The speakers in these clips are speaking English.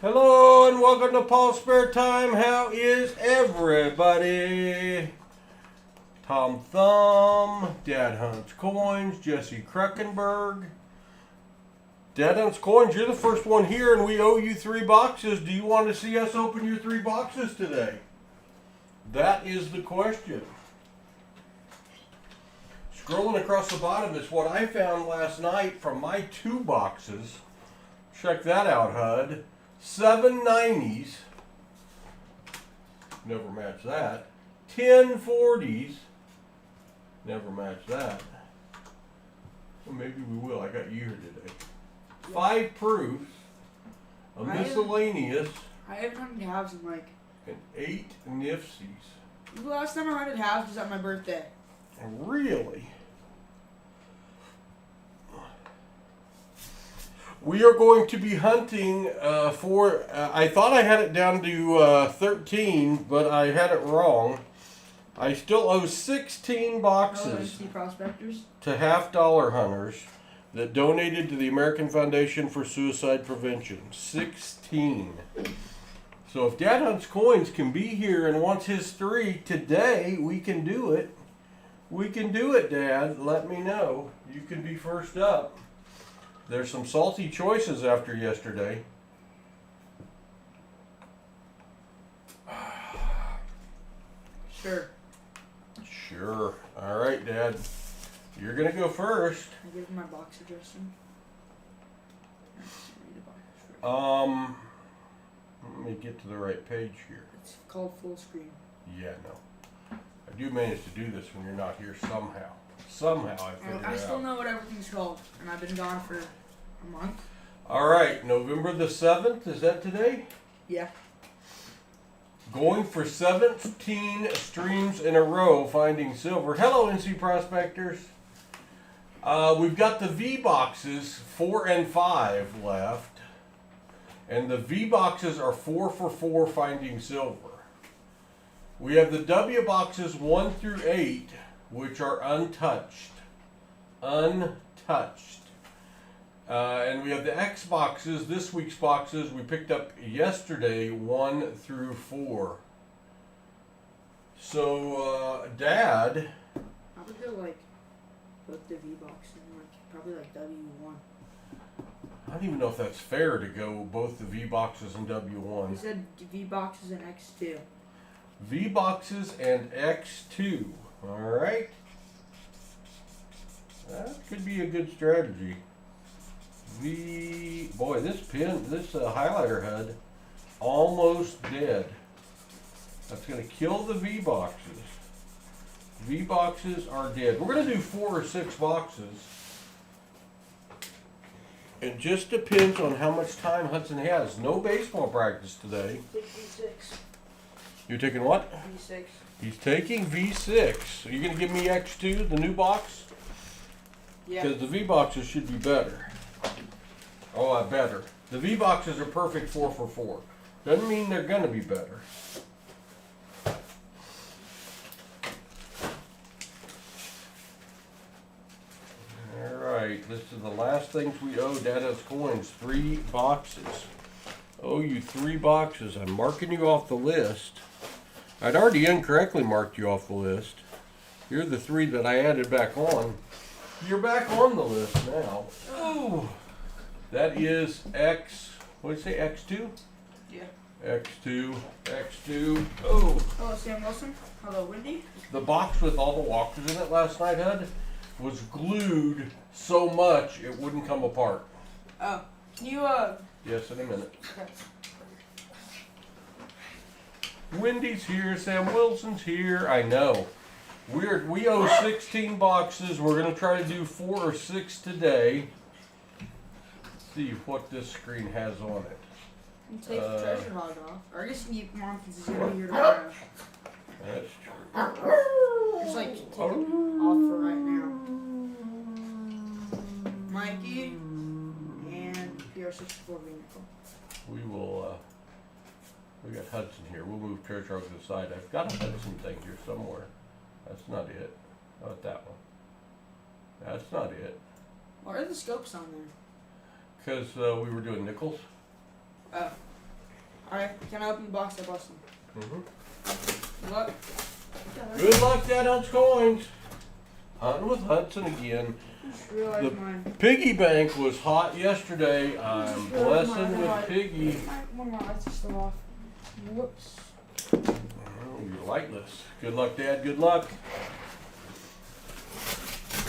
Hello and welcome to PasSpareTime. How is everybody? Tom Thumb, Dad Hunts Coins, Jesse Kruckenberg. Dad Hunts Coins, you're the first one here and we owe you 3 boxes. Do you want to see us open your 3 boxes today? That is the question. Scrolling across the bottom is what I found last night from my 2 boxes. Check that out, HUD. 7 90s. Never match that. 10 40s. Never match that. Well, maybe we will. I got you here today. 5 proofs. A miscellaneous. I haven't hunted halves in like... And 8 nifsies. The last time I hunted halves was at my birthday. Really? We are going to be hunting for, I thought I had it down to 13, but I had it wrong. I still owe 16 boxes to half-dollar hunters that donated to the American Foundation for Suicide Prevention. 16. So if Dad Hunts Coins can be here and wants his 3 today, we can do it. We can do it, Dad. Let me know. You can be first up. There's some salty choices after yesterday. Sure. Sure. All right, Dad. You're going to go first. I give him my box address. Let me get to the right page here. It's called full screen. Yeah, no. I do manage to do this when you're not here somehow. Somehow I figured it out. I still know what everything's called, and I've been gone for a month. All right, November the 7th, is that today? Yeah. Going for 17 streams in a row, finding silver. Hello, NC Prospectors. We've got the V boxes, 4 and 5 left. And the V boxes are 4 for 4, finding silver. We have the W boxes 1 through 8, which are untouched. Untouched. And we have the X boxes, this week's boxes we picked up yesterday, 1 through 4. So, Dad. I would go like both the V boxes and like probably like W1. I don't even know if that's fair to go both the V boxes and W1. You said V boxes and X2. V boxes and X2. Alright. That could be a good strategy. Boy, this highlighter HUD, almost dead. That's going to kill the V boxes. V boxes are dead. We're going to do 4 or 6 boxes. It just depends on how much time Hudson has. No baseball practice today. Take V6. You're taking what? V6. He's taking V6. Are you going to give me X2, the new box? Yeah. Because the V boxes should be better. Oh, better. The V boxes are perfect 4 for 4. Doesn't mean they're going to be better. Alright, this is the last things we owe Dad Hunts Coins. 3 boxes. Owe you 3 boxes. I'm marking you off the list. I'd already incorrectly marked you off the list. Here are the 3 that I added back on. You're back on the list now. Oh, that is X. What did you say? X2? Yeah. X2. X2. Oh. Hello, Sam Wilson. Hello, Wendy. The box with all the walkers in it last night, HUD, was glued so much it wouldn't come apart. Oh, can you Yes, in a minute. Okay. Wendy's here. Sam Wilson's here. I know. We owe 16 boxes. We're going to try to do 4 or 6 today. Let's see what this screen has on it. You take the treasure hog off. Or I guess you can keep him on because he's going to be here tomorrow. That's true. Just like take it off for right now. Mikey and PR64 vehicle. We will, we got Hudson here. We'll move Church over to the side. I've got a Hudson thing here somewhere. That's not it. Not that one. That's not it. Why are the scopes on there? Because we were doing nickels. Oh. Alright, can I open the box? I bust them. Good luck. Good luck, Dad Hunts Coins. Hunting with Hudson again. I just realized The mine. piggy bank was hot yesterday. I'm blessing with piggy. One of my lights is still off. Whoops. Oh, you're lightless. Good luck, Dad. Good luck.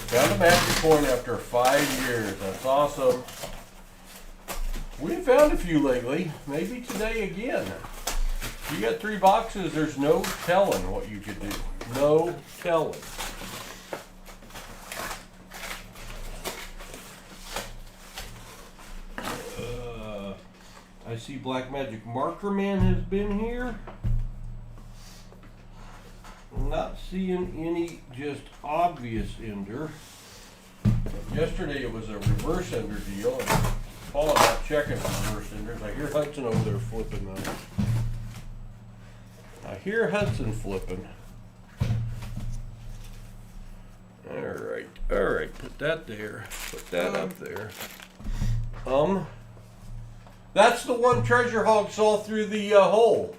Found a magic coin after 5 years. That's awesome. We found a few lately. Maybe today again. You got 3 boxes. There's no telling what you could do. No telling. I see Black Magic Marker Man has been here. Not seeing any just obvious ender. Yesterday it was a reverse ender deal. And Paul not checking for reverse enders. I hear Hudson over there flipping those. I hear Hudson flipping. Alright, alright, put that there. Put that up there. That's the one Treasure Hog saw through the hole.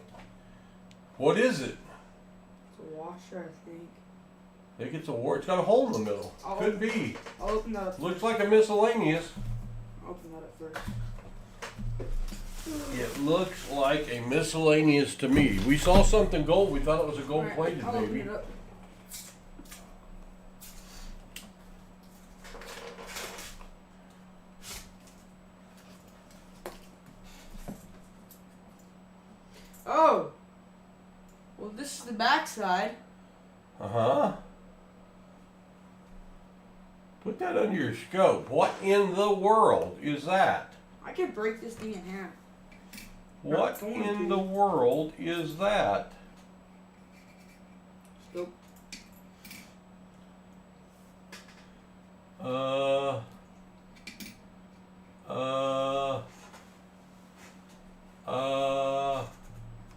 What is it? It's a washer, I think. I think it's a war. It's got a hole in the middle. Could be. I'll open that up. Looks like a miscellaneous. I'll open that up first. It looks like a miscellaneous to me. We saw something gold. We thought it was a gold plated I'll open baby. it up. Oh! Well, this is the back side. Uh-huh. Put that under your scope. What in the world is that? I could break this thing in half. What in the world is that? Scope.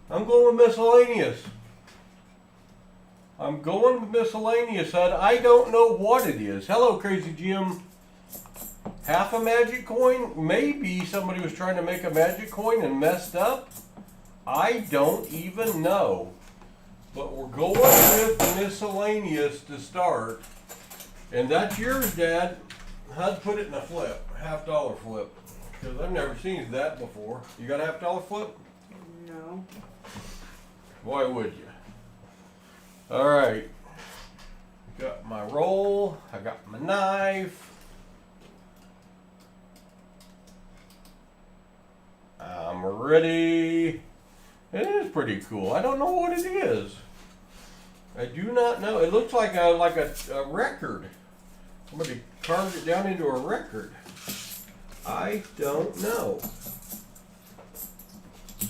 I'm going with miscellaneous. I'm going with miscellaneous, Hud. I don't know what it is. Hello, Crazy Jim. Half a magic coin? Maybe somebody was trying to make a magic coin and messed up. I don't even know. But we're going with the miscellaneous to start. And that's yours, Dad. Hud put it in a flip. $50 flip. Because I've never seen that before. You got a $50 flip? No. Why would you? Alright. Got my roll. I got my knife. I'm ready. It is pretty cool. I don't know what it is. I do not know. It looks like a record. Somebody carved it down into a record. I don't know.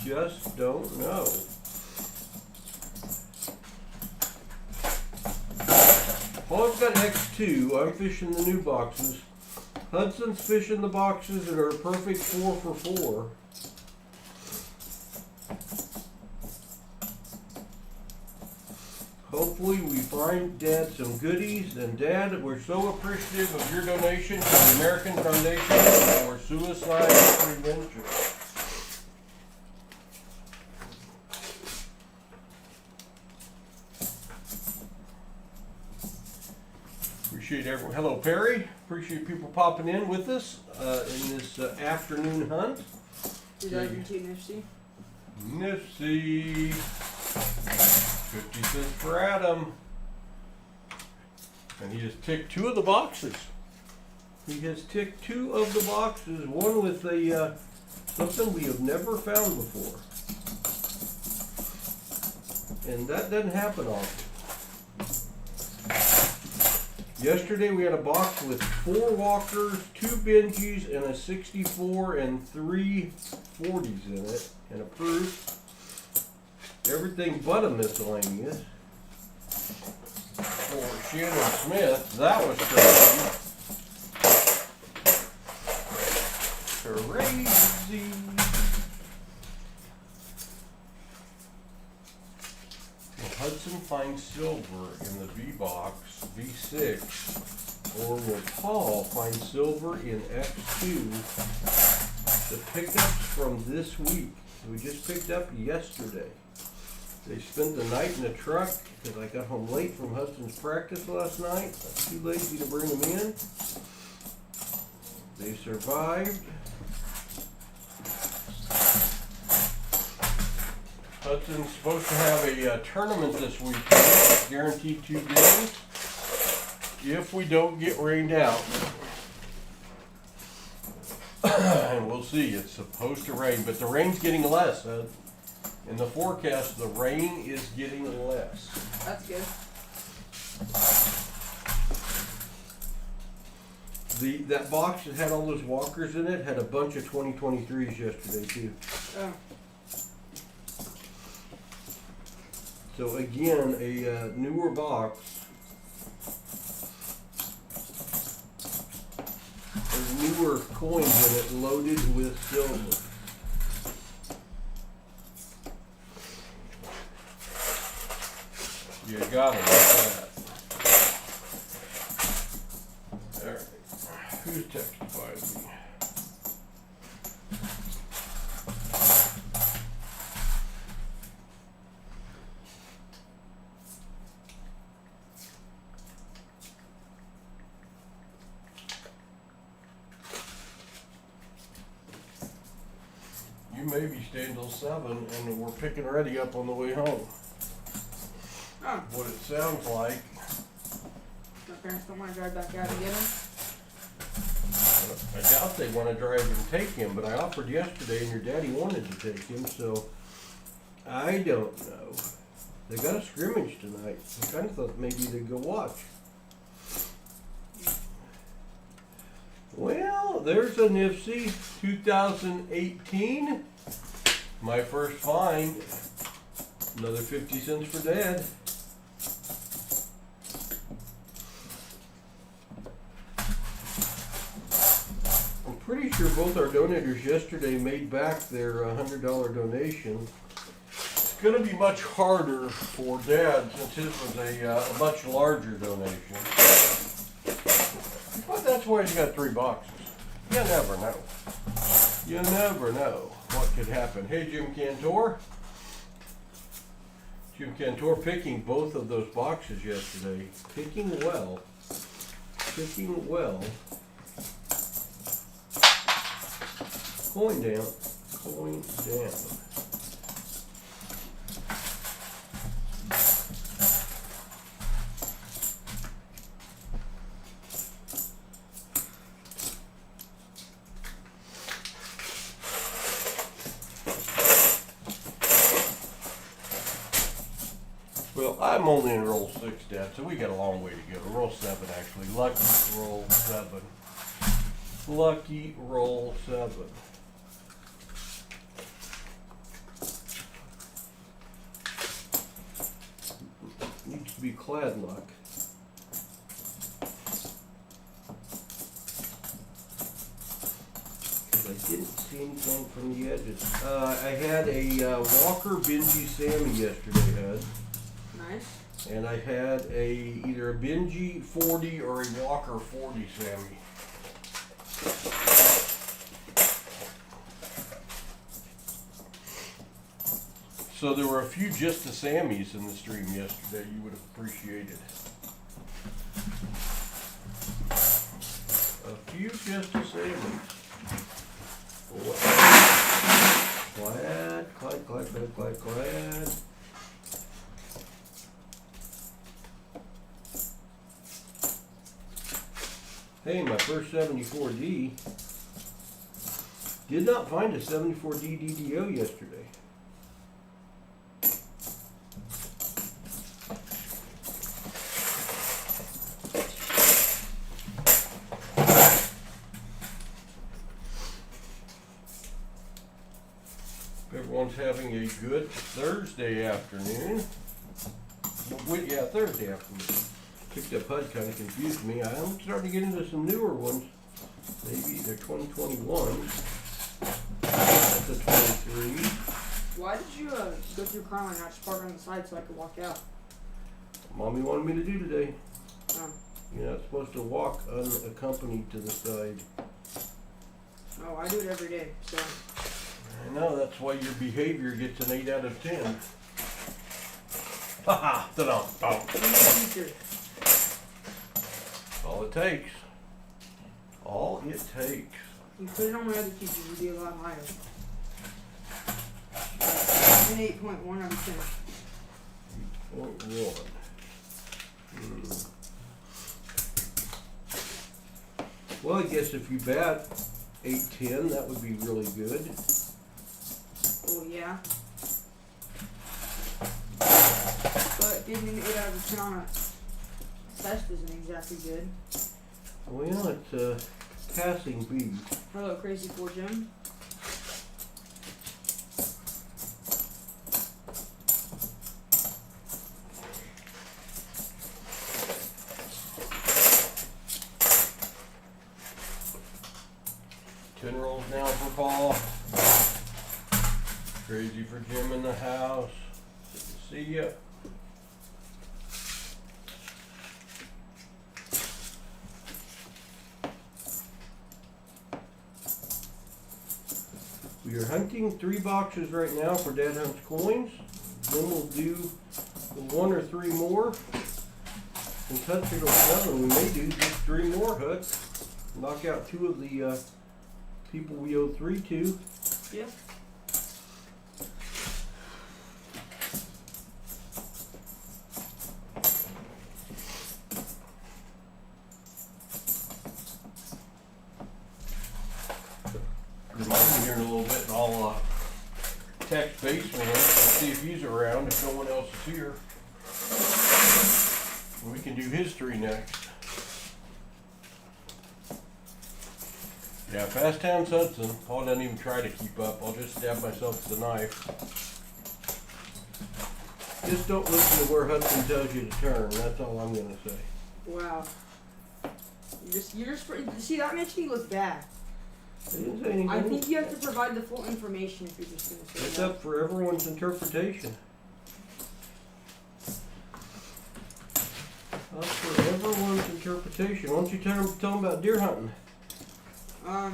Just don't know. Paul's got X2. I'm fishing the new boxes. Hudson's fishing the boxes that are a perfect 4 for 4. Hopefully we find Dad some goodies. And Dad, we're so appreciative of your donation to the American Foundation for Suicide Prevention. Appreciate everyone. Hello, Perry. Appreciate people popping in with us in this afternoon hunt. 2002 Nifty. Nifty. 50 cents for Adam. And he has ticked 2 of the boxes. He has ticked 2 of the boxes. One with a something we have never found before. And that doesn't happen often. Yesterday we had a box with 4 walkers, 2 Benjis, and a 64 and 3 40s in it, and a proof. Everything but a miscellaneous. For Shannon Smith, that was crazy. Crazy. Will Hudson find silver in the V-Box V6, or will Paul find silver in X2? The pickups from this week. we just picked up yesterday. They spent the night in the truck because I got home late from Hudson's practice last night. I was too lazy to bring them in. They survived. Hudson's supposed to have a tournament this weekend, guaranteed 2 games, if we don't get rained out. And we'll see, it's supposed to rain, but the rain's getting less. In the forecast, the rain is getting less. That's good. That box that had all those walkers in it had a bunch of 2023s yesterday too. Oh. So again, a newer box. There's newer coins in it loaded with silver. You got it like that. Alright. Who's textified me? You may be staying till 7 and we're picking Reddy up on the way home. Oh. What it sounds like. My parents don't want to drive back out and get him? I doubt they want to drive and take him, but I offered yesterday and your daddy wanted to take him, so I don't know. They got a scrimmage tonight. I kind of thought maybe they'd go watch. Well, there's a Nifty 2018. My first find. Another 50 cents for Dad. I'm pretty sure both our donators yesterday made back their $100 donation. It's going to be much harder for Dad since his was a much larger donation. But that's why he's got 3 boxes. You never know. You never know what could happen. Hey, Jim Cantor. Jim Cantor picking both of those boxes yesterday. Picking well. Picking well. Coin down. Coin down. Well, I'm only in roll 6, Dad, so we got a long way to go. Roll 7, actually. Lucky roll 7. Lucky roll 7. Needs to be clad luck. I didn't see anything from the edges. I had a Walker Benji Sammy yesterday, Ed. Nice. And I had either a Benji 40 or a Walker 40 Sammy. So there were a few just the Sammys in the stream yesterday you would have appreciated. A few just the Sammys. Glad. Hey, my first 74D. Did not find a 74D DDO yesterday. Everyone's having a good Thursday afternoon. Yeah, Thursday afternoon. Picked up HUD, kind of confused me. I'm starting to get into some newer ones. Maybe they're 2021. That's a 23. Why did you go through Carline, not just park on the side so I could walk out? Mommy wanted me to do today. Oh. You're not supposed to walk unaccompanied to the side. Oh, I do it every day, so. I know, that's why your behavior gets an 8 out of 10. Haha, all it takes. All it takes. You put it on my other teachers, it'd be a lot higher. An 8.1 out of 10. 8.1. Well, I guess if you bat 8-10, that would be really good. Oh yeah. But getting an 8 out of 10 on a test isn't exactly good. Well, it's a passing B. Hello, Crazy 4 Jim. Rolls down for Paul. Crazy for Jim in the house. Good to see ya. We are hunting 3 boxes right now for Dad Hunt's coins. Then we'll do 1 or 3 more. Since Hudson goes 7, we may do just 3 more, Hud. Knock out 2 of the people we owe 3 to. Yeah. Remind me here in a little bit, and I'll text Basement and see if he's around, if no one else is here. And we can do history next. Yeah, Fast Times Hudson. Paul doesn't even try to keep up. I'll just stab myself with a knife. Just don't listen to where Hudson tells you to turn. That's all I'm gonna say. Wow. You're just see, that makes me look bad. I didn't say anything. I think you have to provide the full information if you're just gonna say It's that. up for everyone's interpretation. Up for everyone's interpretation. Why don't you tell them about deer hunting? The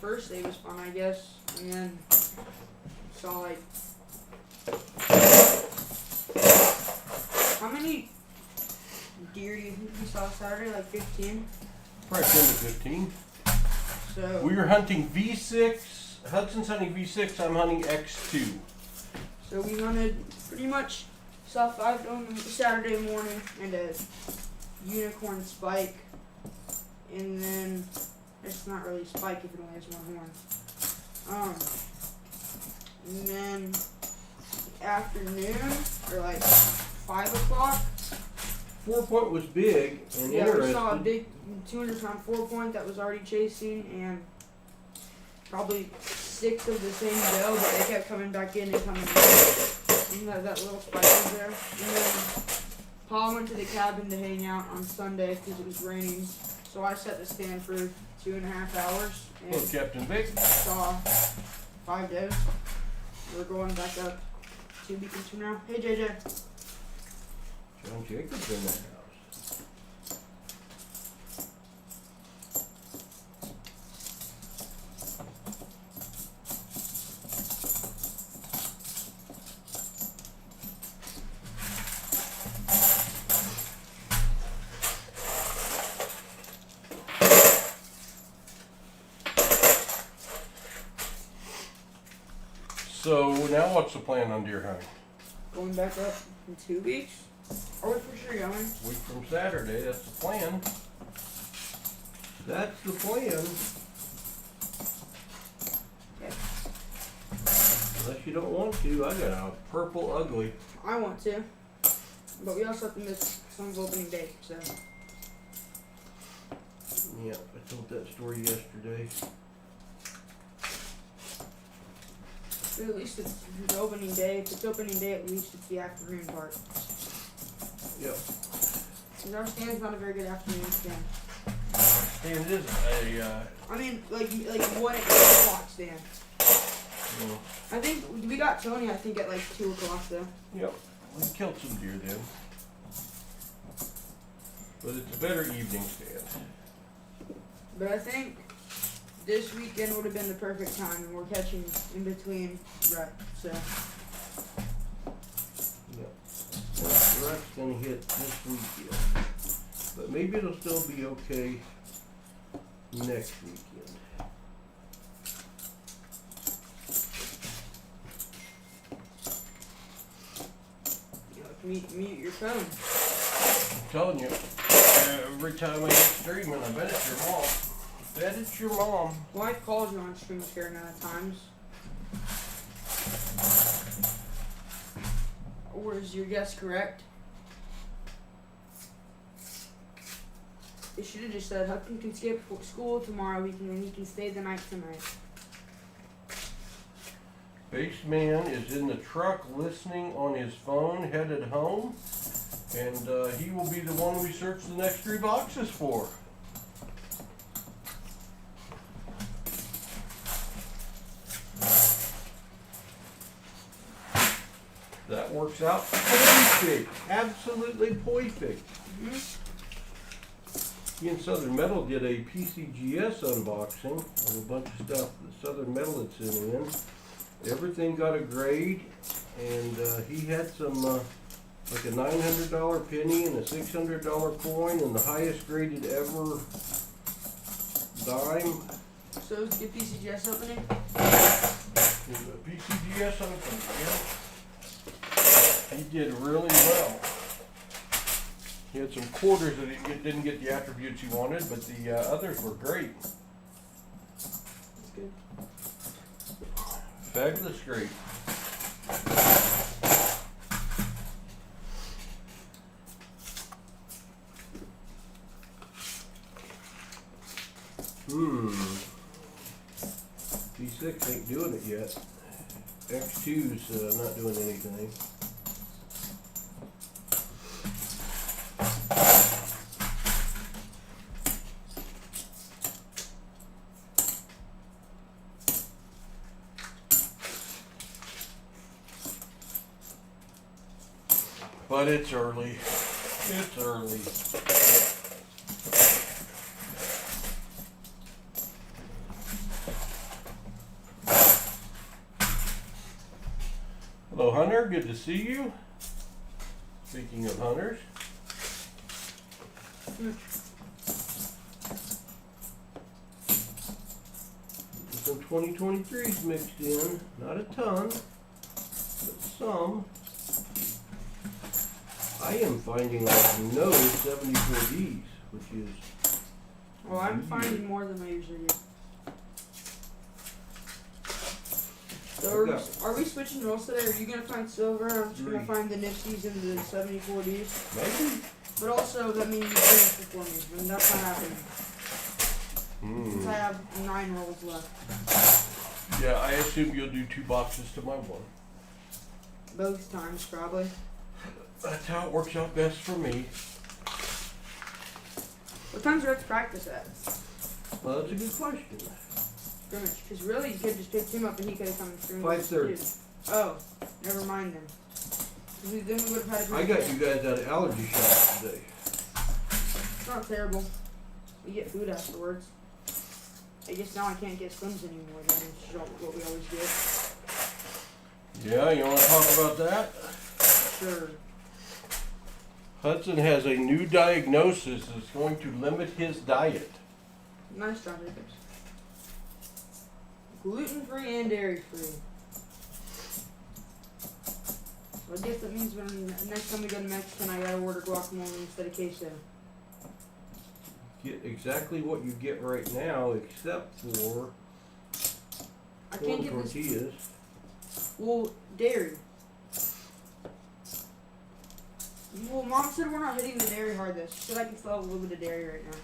first day was fun, I guess, and then saw like how many deer do you think we saw Saturday? Like 15. Probably 10 to 15. So We were hunting V6. Hudson's hunting V6. I'm hunting X2. So we hunted pretty much saw 5 on Saturday morning and a unicorn spike, and then it's not really a spike if it only has 1 horn. And then afternoon or like 5 o'clock. 4-point was big and Yeah, interesting. we saw a big 200-pound 4-point that was already chasing, and probably 6 of the same doe, but they kept coming back in and coming out. And that little spike was there. And then Paul went to the cabin to hang out on Sunday because it was raining. So I set the stand for 2.5 hours Hello, and Captain Vic. saw 5 does. We're going back up 2 beacons from now. Hey JJ. John Jacobs in the house. So now what's the plan on deer hunting? Going back up in 2 weeks. Are we for sure going? Week from Saturday, that's the plan. That's the plan. Yeah. Unless you don't want to, I got a purple ugly. I want to. But we also have to miss some opening day, so. Yeah, I told that story yesterday. But at least it's the opening day. If it's opening day, at least it's the afternoon part. Yep. Because our stand's not a very good afternoon stand. And it is I mean, like 1 at 8 o'clock stand. I think we got Tony. I think at like 2 o'clock though. Yep. We killed some deer then. But it's a better evening stand. But I think this weekend would have been the perfect time, and we're catching in between rut, so. The rut's gonna hit this weekend, but maybe it'll still be okay next weekend. Mute your phone. I'm telling you, every time I hit streaming, I bet it's your mom. I bet it's your mom. Wife calls you on stream a fair amount of times. Or is your guess correct? It should have just said Hudson can skip school tomorrow. He can stay the night tonight. Baseman is in the truck listening on his phone, headed home, and he will be the one we search the next 3 boxes for. That works out perfect, absolutely perfect. He and Southern Metal did a PCGS unboxing of a bunch of stuff that Southern Metal had sent in. Everything got a grade, and he had some like a $900 penny and a $600 coin and the highest graded ever dime. So is the PCGS opening? The PCGS opening, yeah. He did really well. He had some quarters that he didn't get the attributes he wanted, but the others were great. That's good. Fabulous great. P6 ain't doing it yet. X2's not doing anything. But it's early. It's early. Hello, Hunter. Good to see you. Speaking of hunters. Some 2023s mixed in. Not a ton, but some. I am finding like no 74Ds, which is. Well, I'm finding more than I usually do. So are we switching roles today? Are you going to find silver? I'm just going to find the Nifties and the 74Ds. Maybe. But also, that means you finish before me. And that's not happening. Since I have 9 rolls left. Yeah, I assume you'll do 2 boxes to my 1. Both times, probably. That's how it works out best for me. What time's Rex practice at? Well, that's a good question. Scrimmage. Because really, you could just pick him up and he could have come and screamed. 5:30. Oh, never mind then. Then we would have had I got you guys out of allergy shots today. It's not terrible. We get food afterwards. I guess now I can't get swims anymore then. It's what we always get. Yeah, you want to talk about that? Sure. Hudson has a new diagnosis that's going to limit his diet. Nice job, Jacobs. Gluten-free and dairy-free. So I guess that means when next time we go to Mexican, I gotta order guacamole instead of queso. Get exactly what you get right now, except for I can't get tortillas. Well, dairy. Well, Mom said we're not hitting the dairy hard this. She said I can still have a little bit of dairy right now.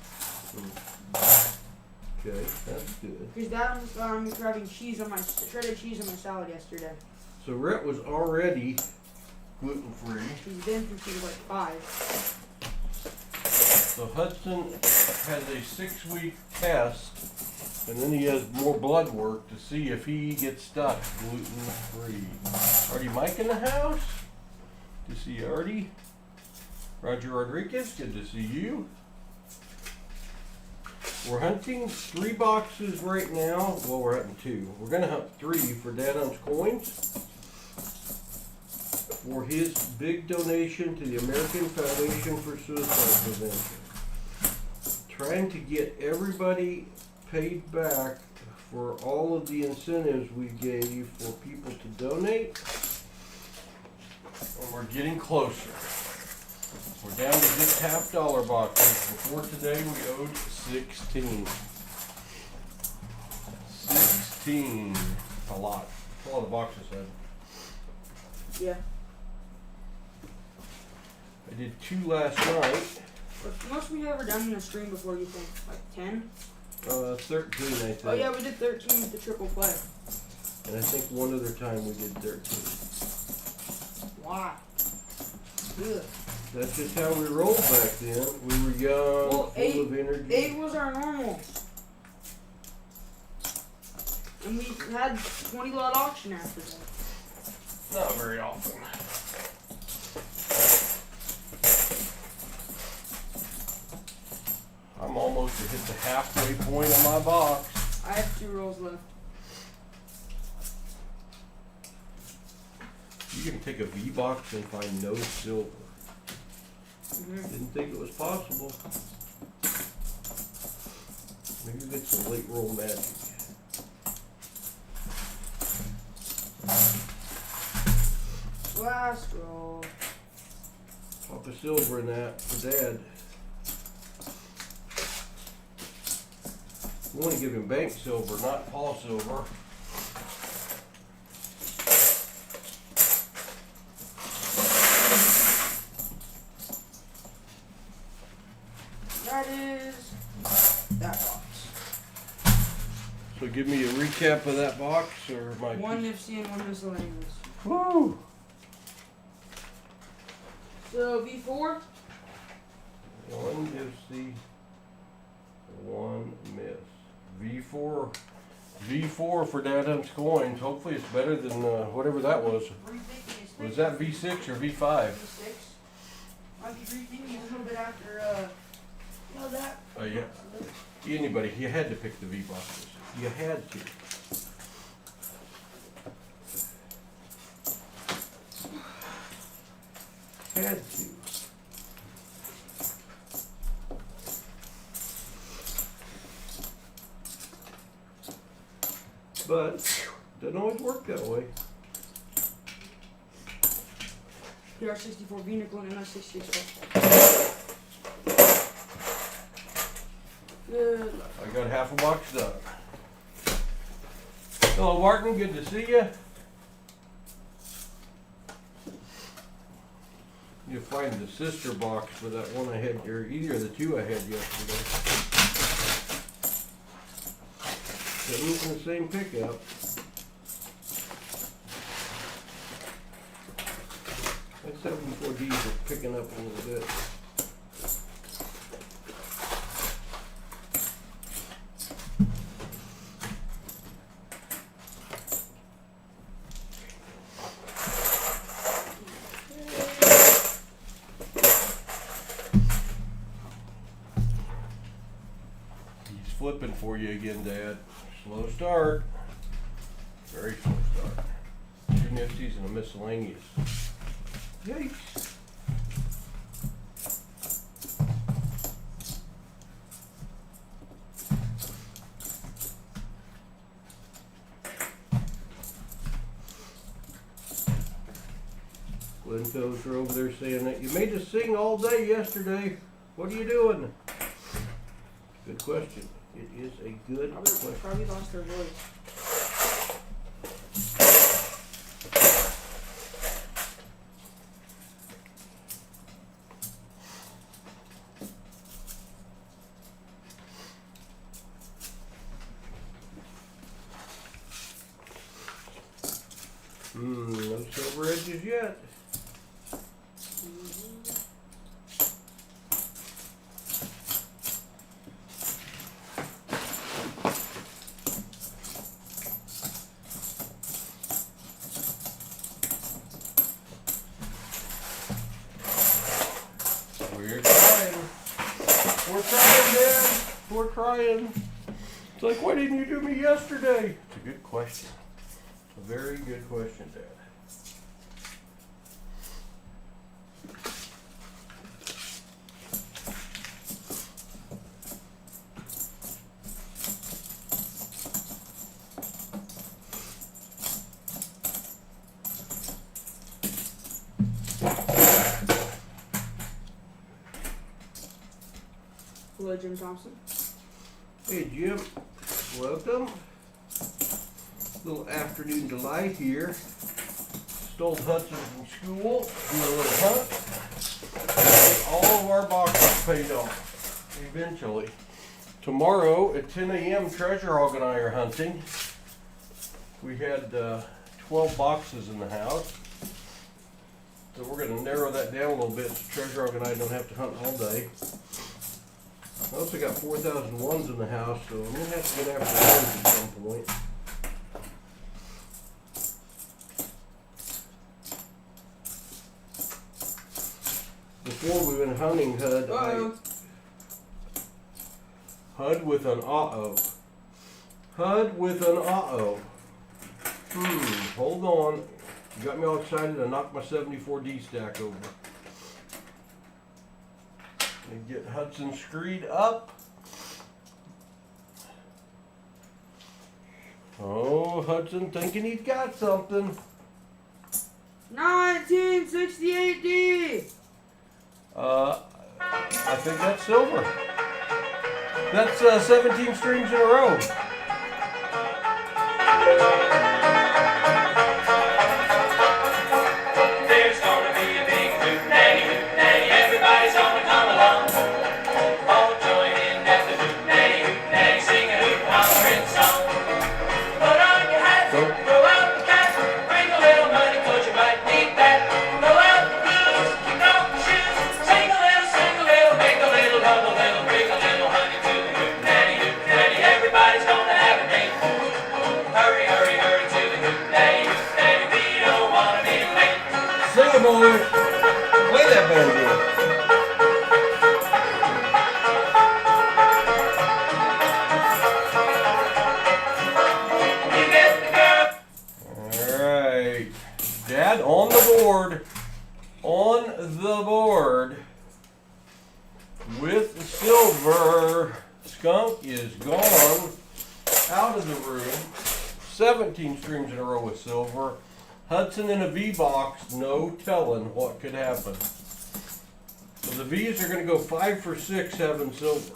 Okay, that's good. Because Dad was grabbing cheese on my shredded cheese on my salad yesterday. So Rhett was already gluten-free. He's been since he was like 5. So Hudson has a 6-week test, and then he has more blood work to see if he gets stuck gluten-free. Artie Mike in the house? Good to see you, Artie. Roger Rodriguez, good to see you. We're hunting 3 boxes right now. Well, we're hunting 2. We're gonna hunt 3 for Dad Owns Coins for his big donation to the American Foundation for Suicide Prevention. Trying to get everybody paid back for all of the incentives we gave for people to donate. And we're getting closer. We're down to just half-dollar boxes. Before today, we owed 16. 16. A lot. That's a lot of boxes, Ed. Yeah. I did 2 last night. What's the most we've ever done in a stream before, you think? Like 10? 13, I think. Oh yeah, we did 13 with the triple play. And I think one other time we did 13. Why? Ugh. That's just how we rolled back then. We were young, full of energy. 8 was our normal. And we had 20 lot auction after that. Not very often. I'm almost to hit the halfway point of my box. I have 2 rolls left. You can take a V box and find no silver. Didn't think it was possible. Maybe we'll get some late roll magic. Last roll. Pop a silver in that for Dad. We want to give him bank silver, not Paul silver. That is that box. So give me a recap of that box, or my 1 nifty and 1 miscellaneous. Woo! So V4. 1 Dipsy, 1 miss. V4 for Dad Owns Coins. Hopefully it's better than whatever that was. Was that V6 or V5? V6. Might be rethinking a little bit after that. Oh yeah. Anybody, you had to pick the V boxes. You had to. Had to. But doesn't always work that way. PR64 V nickel and MS66. Good luck. I got half a box done. Hello, Martin. Good to see you. You find the sister box for that one I had, or either of the 2 I had yesterday. They're in the same pickup. That 74Ds are picking up a little bit. He's flipping for you again, Dad. Slow start. Very slow start. 2 nifties and a miscellaneous. Yikes. Glencoe's are over there saying that you made us sing all day yesterday. What are you doing? Good question. It is a good question. Probably lost their voice. No silver edges yet. We're trying, Dad. We're crying. It's like, why didn't you do me yesterday? It's a good question. A very good question, Dad. Hello, Jim Thompson. Hey, Jim. Welcome. Little afternoon delight here. Stole Hudson from school. Do a little hunt. Get all of our boxes paid off. Eventually. Tomorrow at 10 a.m. Treasure Hog and I are hunting. We had 12 boxes in the house. So we're going to narrow that down a little bit so Treasure Hog and I don't have to hunt all day. I also got 4,000 ones in the house, so I'm going to have to get after those at some point. Before we went hunting, Hud with an uh-oh. Hud with an uh-oh. Hold on. You got me all excited. I knocked my 74D stack over. And get Hudson screed up. Oh, Hudson thinking he's got something. 1968D. I think that's silver. That's 17 streams in a row. There's gonna be a big hoot-nanny, everybody's gonna come along. All join in at the hoot-nanny, sing a hoot-hollering song. Put on your hat, throw out the cat, bring a little money 'cause you might need that. Blow out the blues, kick off the shoes, sing a little, make a little, love a little, bring a little honey to the hoot-nanny, everybody's gonna have a date. Hurry, hurry, hurry to the hoot-nanny, we don't wanna be late. Sing it, boys. Play that banjo. You get the girl. Alright. Dad on the board. On the board. With the silver. Skunk is gone. Out of the room. 17 streams in a row with silver. Hudson in a V box. No telling what could happen. So the V's are going to go 5 for 6 having silver.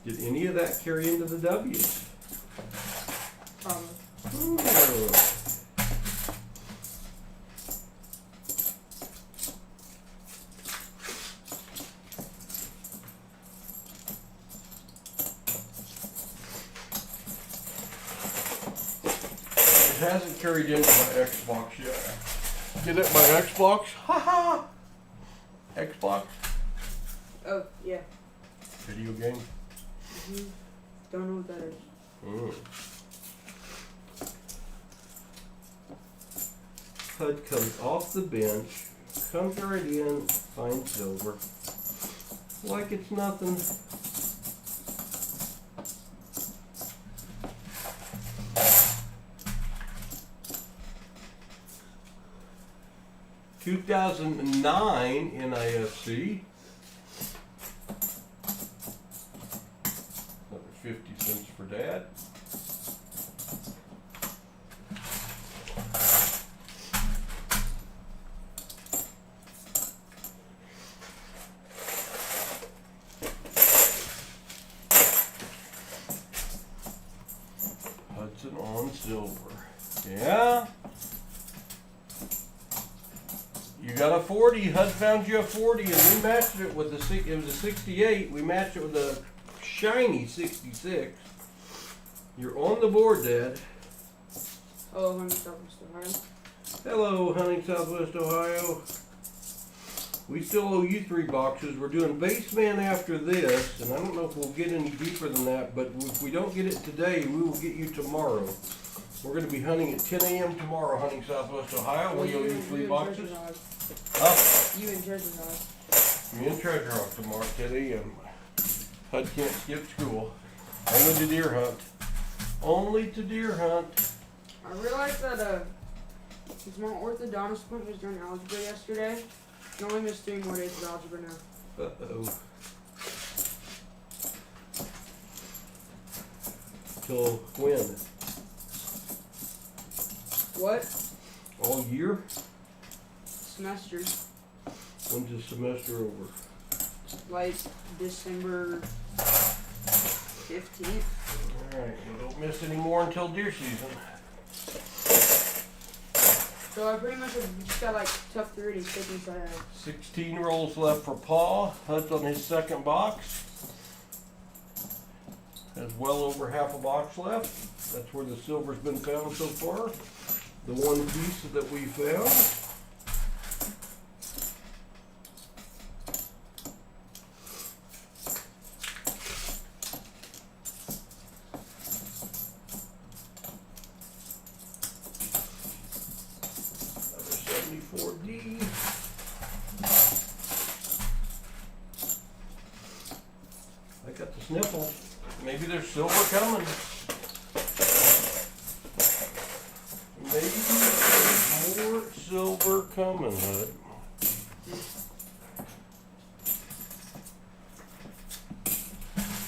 Did any of that carry into the W's? Probably. Ooh. It hasn't carried into my Xbox yet. Get it, my Xbox? Haha! Xbox? Oh, yeah. Video game? Don't know what that is. Hud comes off the bench, comes right in, finds silver. Like it's nothing. $2009 NIFC. Another 50 cents for Dad. Hudson on silver. Yeah. You got a 40. Hud found you a 40, and we matched it with it was a 68. We matched it with a shiny 66. You're on the board, Dad. Oh, Hunting Southwest Ohio. Hello, Hunting Southwest Ohio. We still owe you 3 boxes. We're doing Baseman after this, and I don't know if we'll get any deeper than that, but if we don't get it today, we will get you tomorrow. We're going to be hunting at 10 a.m. tomorrow, Hunting Southwest Ohio. We owe you 3 boxes. Huh? You and Treasure Hog. Me and Treasure Hog tomorrow at 10 a.m. Hud can't skip school. Only to deer hunt. Only to deer hunt. I realized that since my orthodontist appointment was during algebra yesterday, I can only miss 3 more days of algebra now. Uh-oh. Till when? What? All year? Semester. When's the semester over? Like December 15th. Alright, well, don't miss any more until deer season. So I pretty much have just got like tough 30 stickings I have. 16 rolls left for Paul. Hud's on his second box. Has well over half a box left. That's where the silver's been found so far. The one piece that we found. Number 74D. I got the sniffle. Maybe there's silver coming. Maybe there's more silver coming, Hud.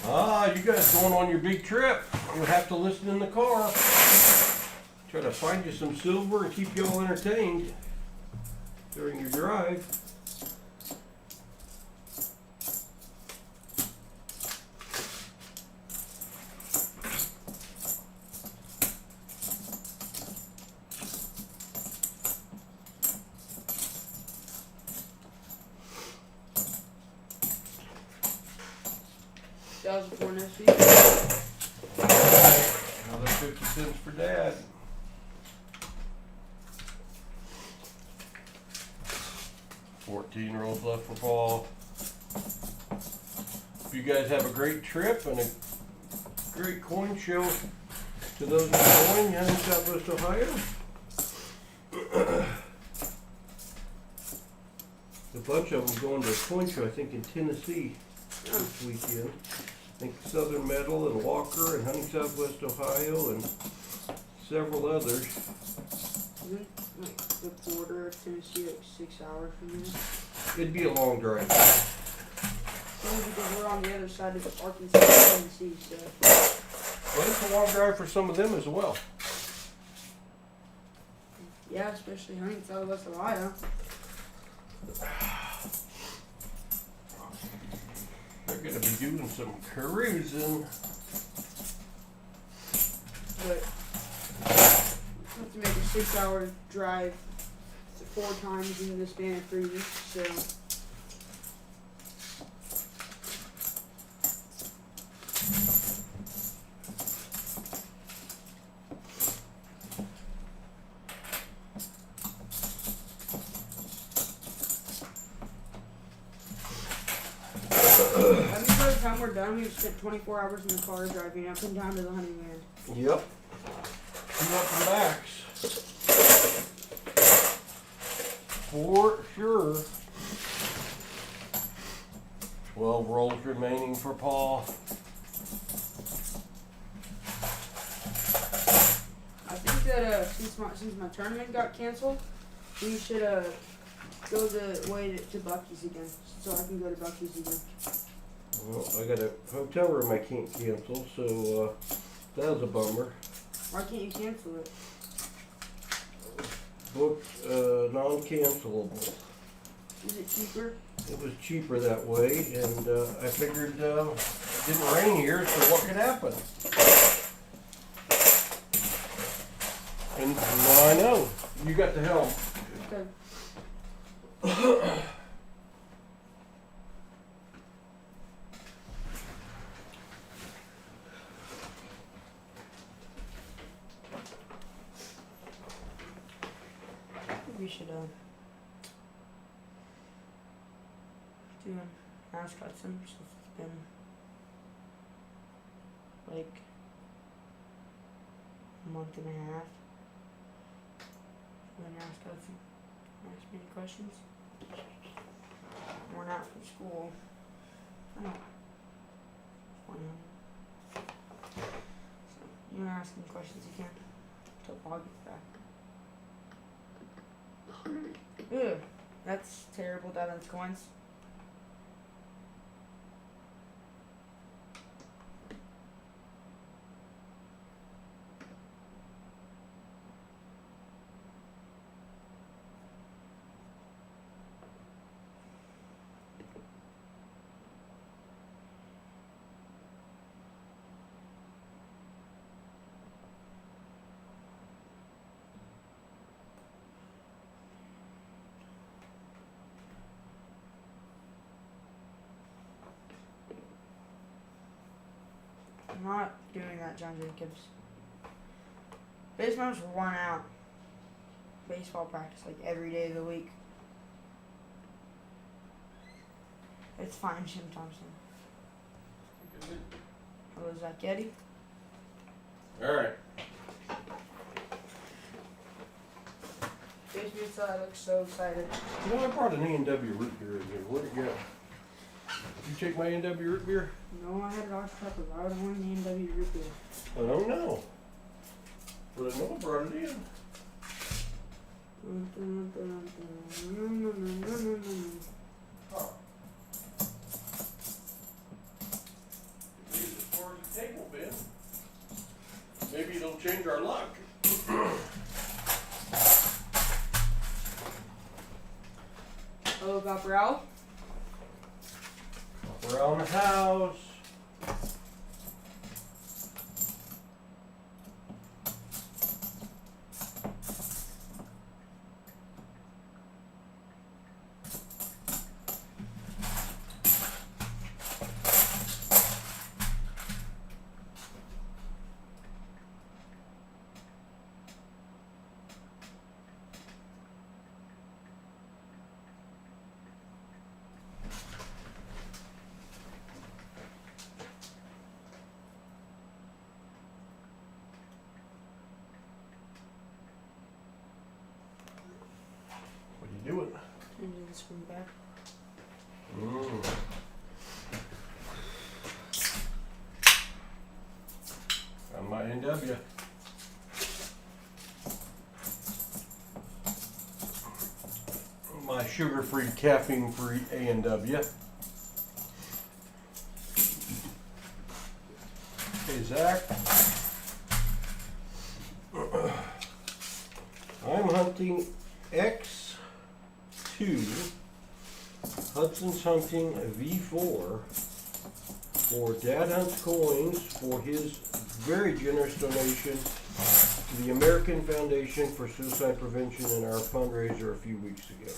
Ah, you guys going on your big trip. You'll have to listen in the car. Try to find you some silver and keep you all entertained during your drive. That was a 4 next week. Another 50 cents for Dad. $14 rolls left for Paul. Hope you guys have a great trip and a great coin show to those enjoying in Southwest Ohio. A bunch of them going to a coin show, I think, in Tennessee this weekend. I think Southern Metal and Walker and Hunting Southwest Ohio and several others. Isn't like the border of Tennessee like 6 hours from here? It'd be a long drive. Only because we're on the other side of Arkansas and Tennessee, so. Well, it's a long drive for some of them as well. Yeah, especially hunting Southwest Ohio. They're going to be doing some cruising. But we have to make a 6-hour drive 4 times in the span of 3 weeks, so. I mean, by the time we're done, we've spent 24 hours in the car driving up and down to the hunting land. Yep. 2 up and backs. For sure. 12 rolls remaining for Paul. I think that since my tournament got canceled, we should go the way to Bucky's again, so I can go to Bucky's again. Well, I got a hotel room I can't cancel, so that was a bummer. Why can't you cancel it? Booked non-cancelable. Is it cheaper? It was cheaper that way, and I figured it didn't rain here, so what could happen? And now I know. You got the helm. Okay. We should do ask Hudson since it's been like a month and a half. You want to ask Hudson? Ask me any questions? We're not from school. I don't You want to ask him questions, you can. Till Paul gets back. Ew, that's terrible, Devon's coins. I'm not doing that, John Jacobs. Basement's run out. Baseball practice like every day of the week. It's fine, Jim Thompson. Hello, Zach Getty. Alright. Basement side looks so excited. You know, I brought an A&W root beer in here. Where'd it go? Did you take my A&W root beer? No, I had it off pepper. Why would I want an A&W root beer? I don't know. But I know I brought it in. Huh. Use it as far as the table, Ben. Maybe it'll change our luck. Hello, Gabrielle. Around the house. What are you doing? Changing the screen back. On my A&W. My sugar-free, caffeine-free A&W. Hey, Zach. I'm hunting X2. Hudson's hunting V4 for Dad Hunts Coins for his very generous donation to the American Foundation for Suicide Prevention in our fundraiser a few weeks ago.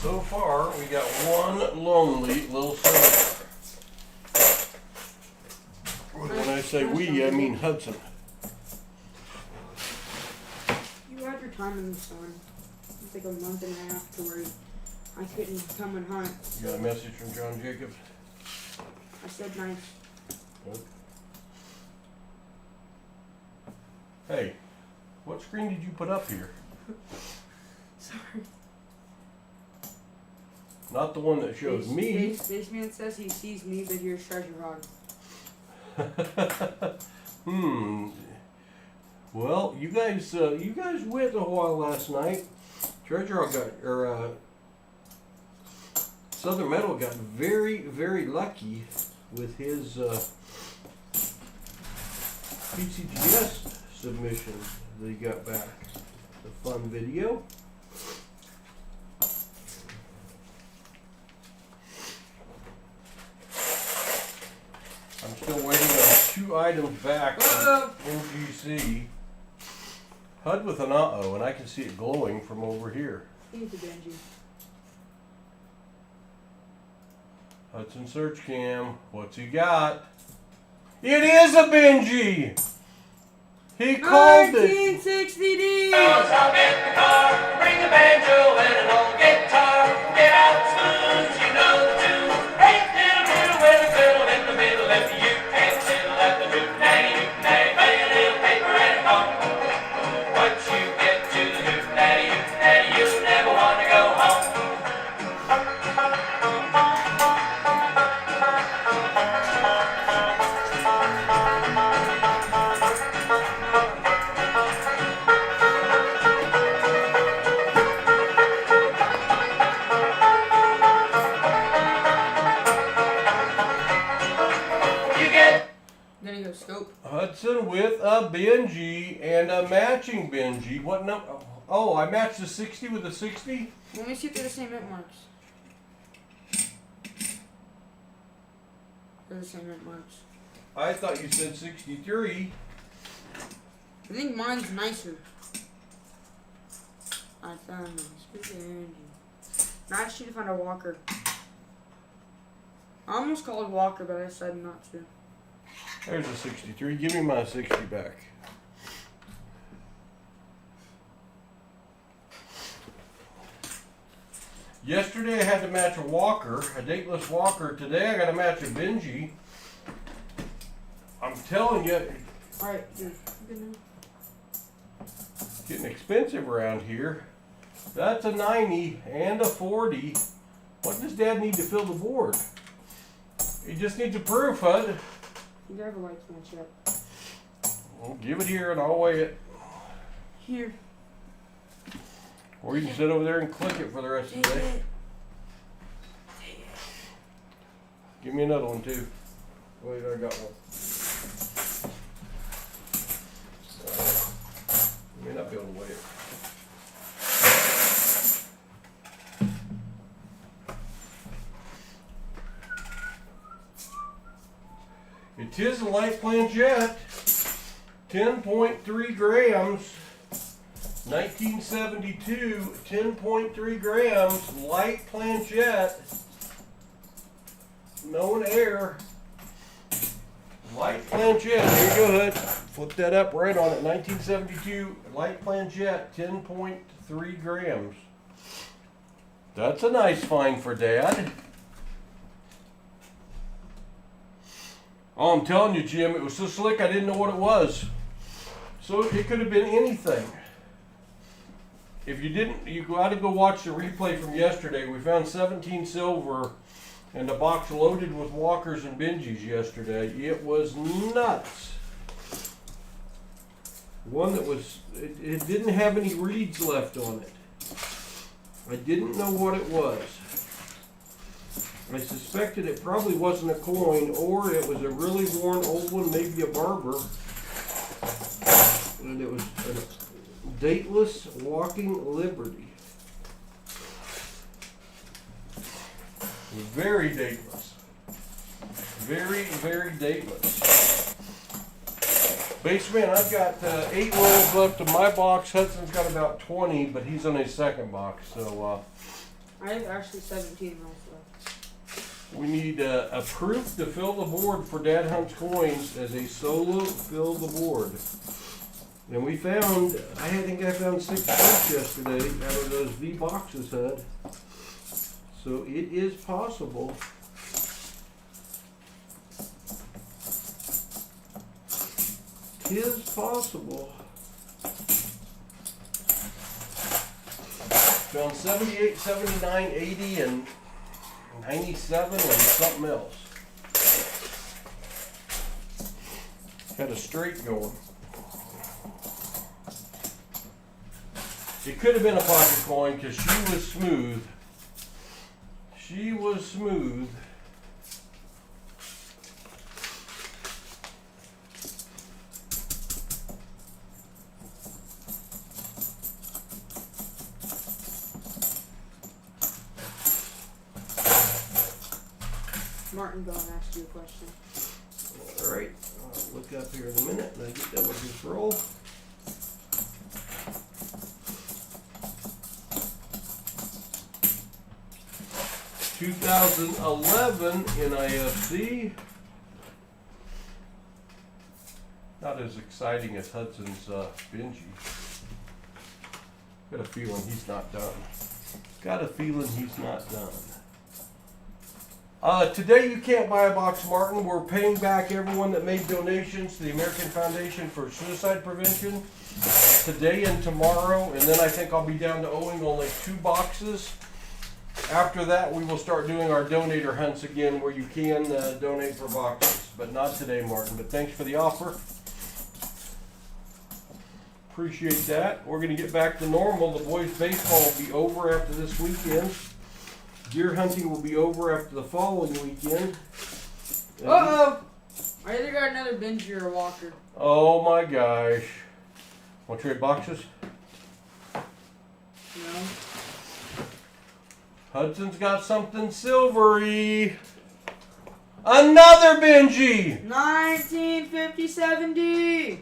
So far, we got one lonely little son. When I say we, I mean Hudson. You had your time in the sun. It's like a month and a half to where I couldn't come and hunt. You got a message from John Jacobs? I said nice. Nope. Hey, what screen did you put up here? Sorry. Not the one that shows me. This man says he sees me, but hears treasure rod. Well, you guys went a while last night. Treasure got, Southern Metal got very, very lucky with his PCGS submission that he got back. The fun video. I'm still waiting on 2 items back from OGC. HUD with an uh-oh, and I can see it glowing from over here. He's a Benji. Hudson search cam. What's he got? It is a Benji! He called it! 1960D! Hop in the car, bring the banjo and an old guitar. Get out the spoons, you know the tune. Hey, diddle diddle with a fiddle in the middle. If you can't fiddle at the hoot nanny, play with a Benji and a matching Benji. What number? Oh, I matched the 60 with a 60? Let me see if they're the same mint marks. They're the same mint marks. I thought you said 63. I think mine's nicer. I found this. Now I just need to find a Walker. I almost called Walker, but I decided not to. There's a 63. Give me my 60 back. Yesterday I had to match a Walker, a dateless Walker. Today I got to match a Benji. I'm telling you, Alright, dude. Good now. it's getting expensive around here. That's a 90 and a 40. What does Dad need to fill the board? He just needs a proof, Hud. You have a light match up. Well, give it here and I'll weigh it. Here. Or you can sit over there and click it for the rest of the day. Give me another one too. Wait, I got one. You may not be able to weigh it. It is a light planchette. 10.3 grams. 1972, 10.3 grams, light planchette, known air, light planchette. Here you go, Hud. Flip that up right on it. 1972, light planchette, 10.3 grams. That's a nice find for Dad. Oh, I'm telling you, Jim, it was so slick I didn't know what it was. So it could have been anything. If you didn't, you got to go watch the replay from yesterday. We found 17 silver and a box loaded with Walkers and Benjis yesterday. It was nuts. One that was, it didn't have any reeds left on it. I didn't know what it was. I suspected it probably wasn't a coin, or it was a really worn old one, maybe a barber. And it was a dateless walking Liberty. Very dateless. Very, very dateless. Baseman, I've got 8 rolls left of my box. Hudson's got about 20, but he's on his second box. So I have actually 17 rolls left. we need a proof to fill the board for Dad Hunt's coins as a solo fill the board. And we found, I think I found 6 books yesterday out of those V boxes, Hud. So it is possible. Tis possible. Found 78, 79, 80, and 97 and something else. Had a straight going. It could have been a pocket coin because she was smooth. She was smooth. Martin, go and ask you a question. Alright, I'll look up here in a minute and I get done with this roll. $2011 in AFSP. Not as exciting as Hudson's Benji. Got a feeling he's not done. Got a feeling he's not done. Today you can't buy a box, Martin. We're paying back everyone that made donations to the American Foundation for Suicide Prevention today and tomorrow, and then I think I'll be down to owing only 2 boxes. After that, we will start doing our donator hunts again where you can donate for boxes, but not today, Martin. But thanks for the offer. Appreciate that. We're going to get back to normal. The boys' baseball will be over after this weekend. Deer hunting will be over after the following weekend. Uh-oh! I either got another Benji or a Walker. Oh my gosh. Want to trade boxes? No. Hudson's got something silvery. Another Benji! 1950-70.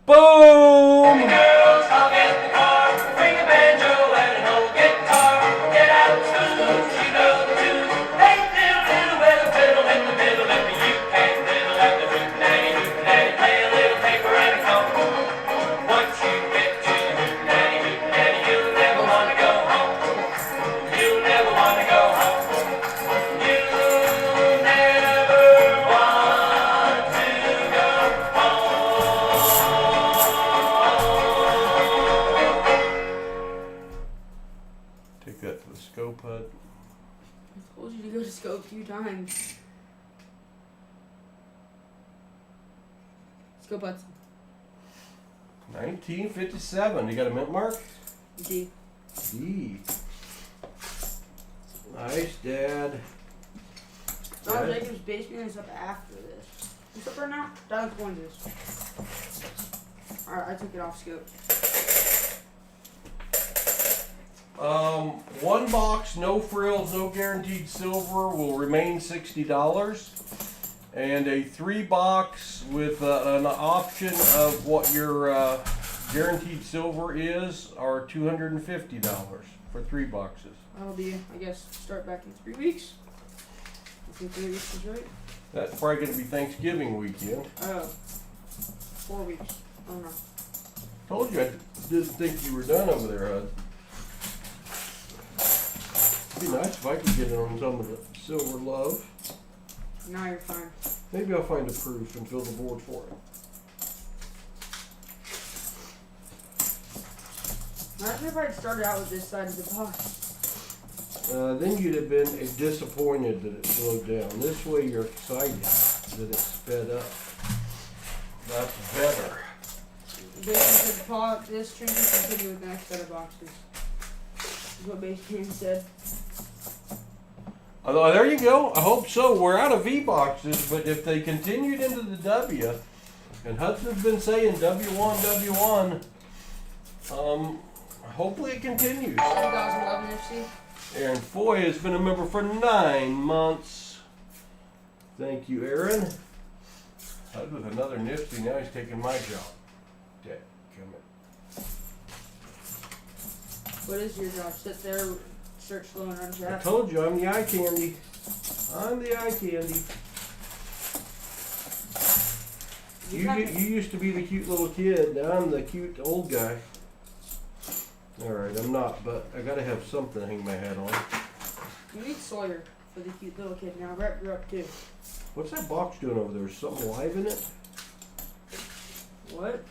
Boom! Girls, hop in the car, bring a banjo and an old guitar. Get out the spoons, you know the tune. Hey, diddle, diddle, with a fiddle in the middle. If you can't diddle at the hootenanny, play a little paper and a comb. Once you get to the hootenanny, you'll never want to go home. You'll never want to go home. You'll never want to go Take that to the scope hut. I told you to go to scope a few times. Scope Hudson. 1957. You got a mint mark? D. D. Nice, Dad. Don Dad. Jacobs' basement is up after this. What's up right now? Down Coins is. Alright, I took it off scope. One box, no frills, no guaranteed silver will remain $60. And a 3-box with an option of what your guaranteed silver is are $250 for 3 boxes. That'll be, I guess, start back in 3 weeks. I think 3 weeks is right. That's probably going to be Thanksgiving weekend. Oh. 4 weeks. I don't know. Told you I didn't think you were done over there, Hud. It'd be nice if I could get in on some of the silver love. Now you're fine. Maybe I'll find a proof and fill the board for it. Imagine if I had started out with this side of the box. Then you'd have been disappointed that it slowed down. This way you're excited that it sped up. That's better. Basically, could pull out this string and continue with the next set of boxes. Is what Basecamp said. Although, there you go. I hope so. We're out of V boxes, but if they continued into the W, and Hudson's been saying W1, hopefully it continues. 2011 FC. Aaron Foy has been a member for 9 months. Thank you, Aaron. Hud with another nifty. Now he's taking my job. Dad, come in. What is your job? Sit there, search slow and run I fast. told you I'm the eye candy. I'm the eye candy. You used to be the cute little kid. Now I'm the cute old guy. Alright, I'm not, but I gotta have something to hang my hat on. You need Sawyer for the cute little kid now. Rep, you're up too. What's that box doing over there? Is something alive in it? What?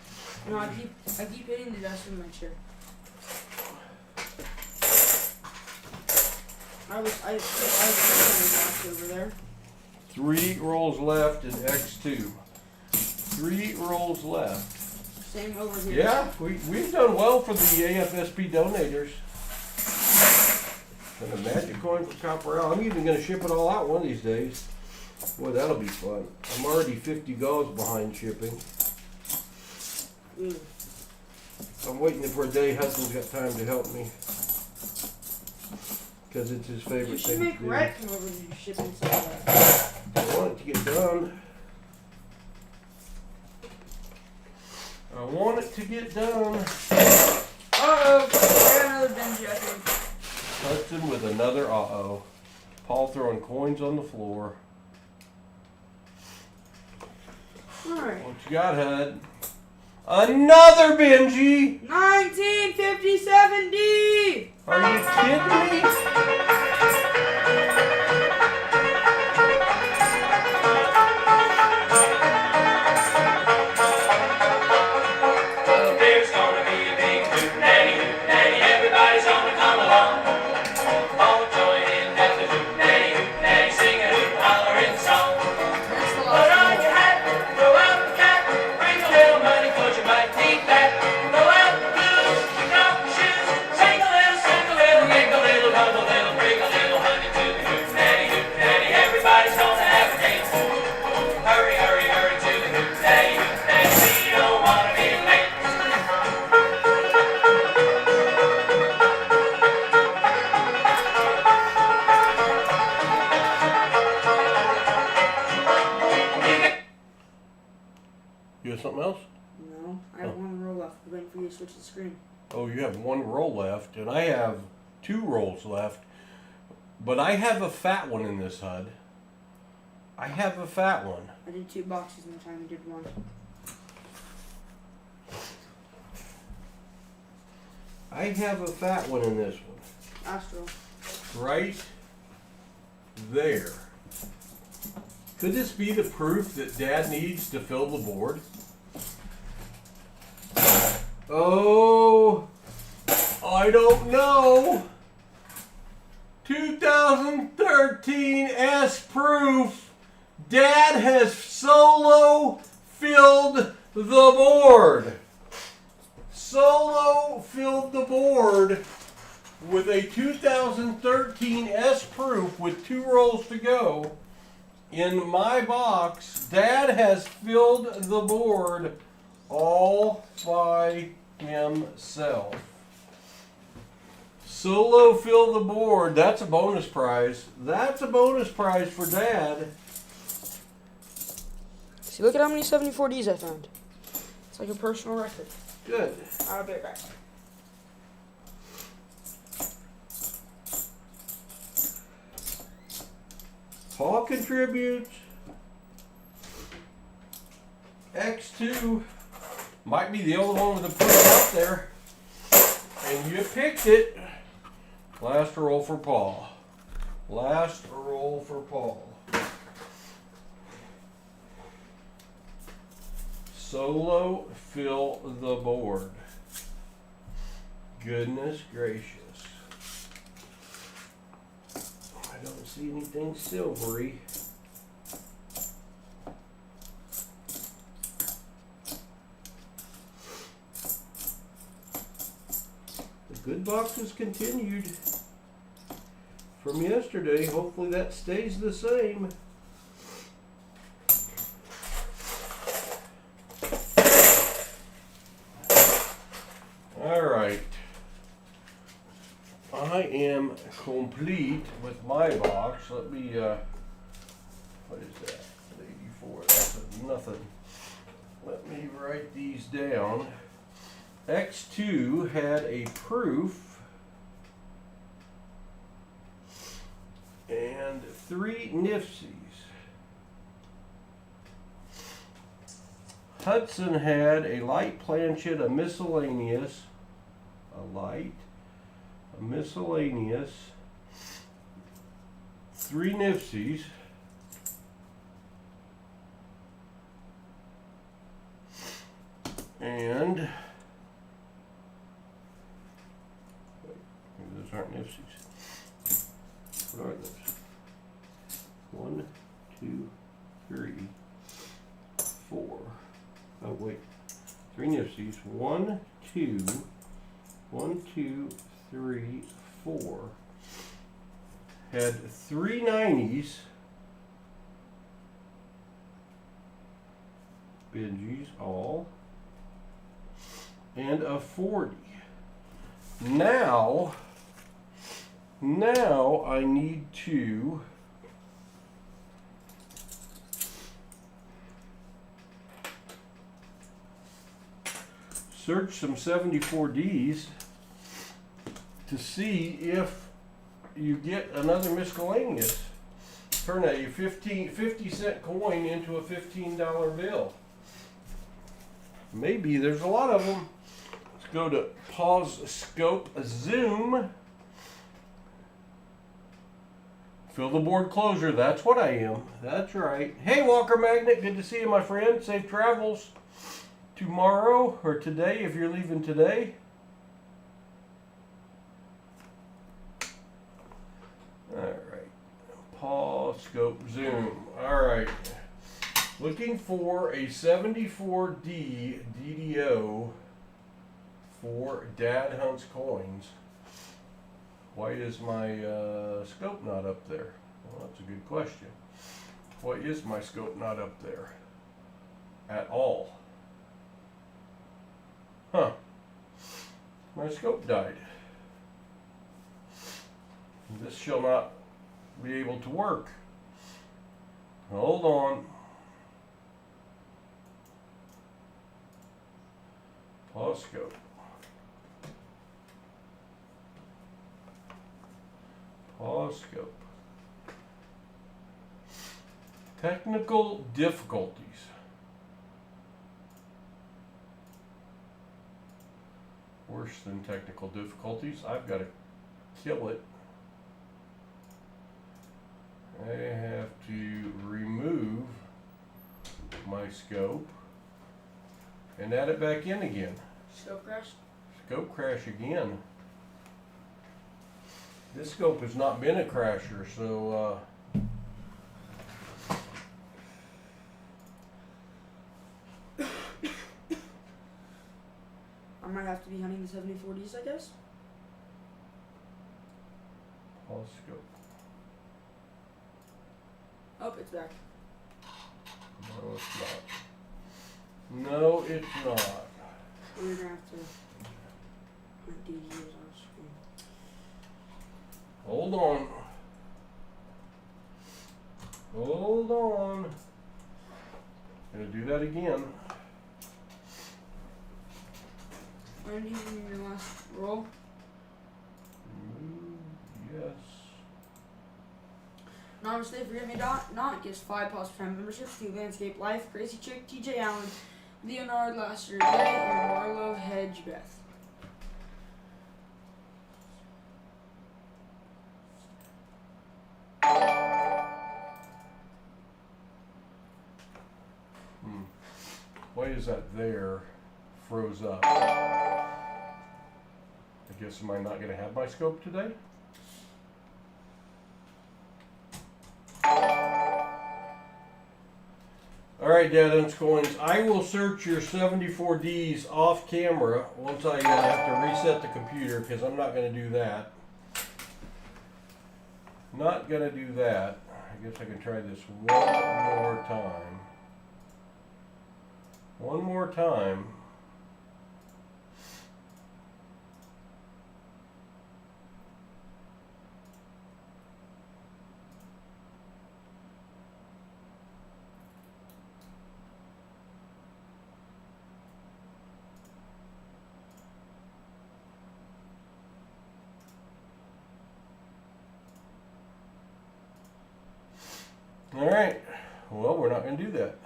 No, I keep hitting the dust in my chair. I was over there. 3 rolls left in X2. 3 rolls left. Same over here. Yeah, we've done well for the AFSP donators. And a magic coin for Copperell. I'm even going to ship it all out one of these days. Boy, that'll be fun. I'm already 50 goals behind shipping. Ooh. I'm waiting for a day Hudson's got time to help me. Because it's his favorite You should thing to make do. Rhett come over to do shipping some of that. I want it to get done. I want it to get done. Uh-oh. I got another Benji, I think. Hudson with another uh-oh. Paul throwing coins on the floor. Alright. What you got, Hud? Another Benji! 1950-70! Are you kidding me? There's gonna be a big hootenanny, everybody's gonna come along. All join in at the hootenanny, sing a hoot, hollering song. That's the Put last on one. your hat, throw out the cat, bring a little money, 'cause you might need that. Throw out the blues, kick off your shoes, sing a little, ring a little, hum a little, bring you switch the screen. Oh, you have one roll left, and I have 2 rolls left. But I have a fat one in this HUD. I have a fat one. I did 2 boxes in the time you did 1. I have a fat one in this one. Astro. Right there. Could this be the proof that Dad needs to fill the board? Oh, I don't know. 2013 S proof. Dad has solo filled the board. Solo filled the board with a 2013 S proof with 2 rolls to go. In my box, Dad has filled the board all by himself. Solo fill the board. That's a bonus prize. That's a bonus prize for Dad. See, look at how many 74Ds I found. It's like a personal record. Good. I'll be right back. Paul contributes. X2 might be the only one with a proof out there. And you picked it. Last roll for Paul. Last roll for Paul. Solo fill the board. Goodness gracious. I don't see anything silvery. The good boxes continued from yesterday. Hopefully that stays the same. All right. I am complete with my box. Let me, what is that? 84, that's nothing. Let me write these down. X2 had a proof and 3 nifsies. Hudson had a light planchette, a miscellaneous, a light, a miscellaneous, 3 nifsies, and wait, those aren't nifsies. What are those? 1, 2, 3, 4. Oh wait, 3 nifsies. 1, 2, 1, 2, 3, 4. Had 3 90s. Benjis all. And a 40. Now I need to search some 74Ds to see if you get another miscellaneous. Turn a 50-cent coin into a $15 bill. Maybe there's a lot of them. Let's go to pause, scope, zoom. Fill the board closure. That's what I am. That's right. Hey, Walker Magnet. Good to see you, my friend. Safe travels tomorrow or today if you're leaving today. All right. Pause, scope, zoom. All right. Looking for a 74D DDO for Dad Hunts coins. Why is my scope not up there? Well, that's a good question. Why is my scope not up there at all? Huh. My scope died. This shall not be able to work. Hold on. Pause scope. Scope. Technical difficulties. Worse than technical difficulties. I've got to kill it. I have to remove my scope and add it back in again. Scope crash? Scope crash again. This scope has not been a crasher, so I might have to be hunting the 7040s, I guess. pause scope. Oh, it's back. No, it's not. No, it's not. We're gonna have to hunt these years on screen. Hold on. Hold on. Gonna do that again. When using your last roll? Yes. Namaste, forgive me not gives 5 PasSpareTime memberships to Landscape Life, Crazy Chick, TJ Allen, Leonard Lasser Day, and Marlo Hedgebeth. Why is that there? Froze up. I guess am I not going to have my scope today? Alright, Dad Hunts Coins, I will search your 74Ds off camera once I have to reset the computer, because I'm not going to do that. Not going to do that. I guess I can try this one more time. One more time. Alright, well, we're not going to do that.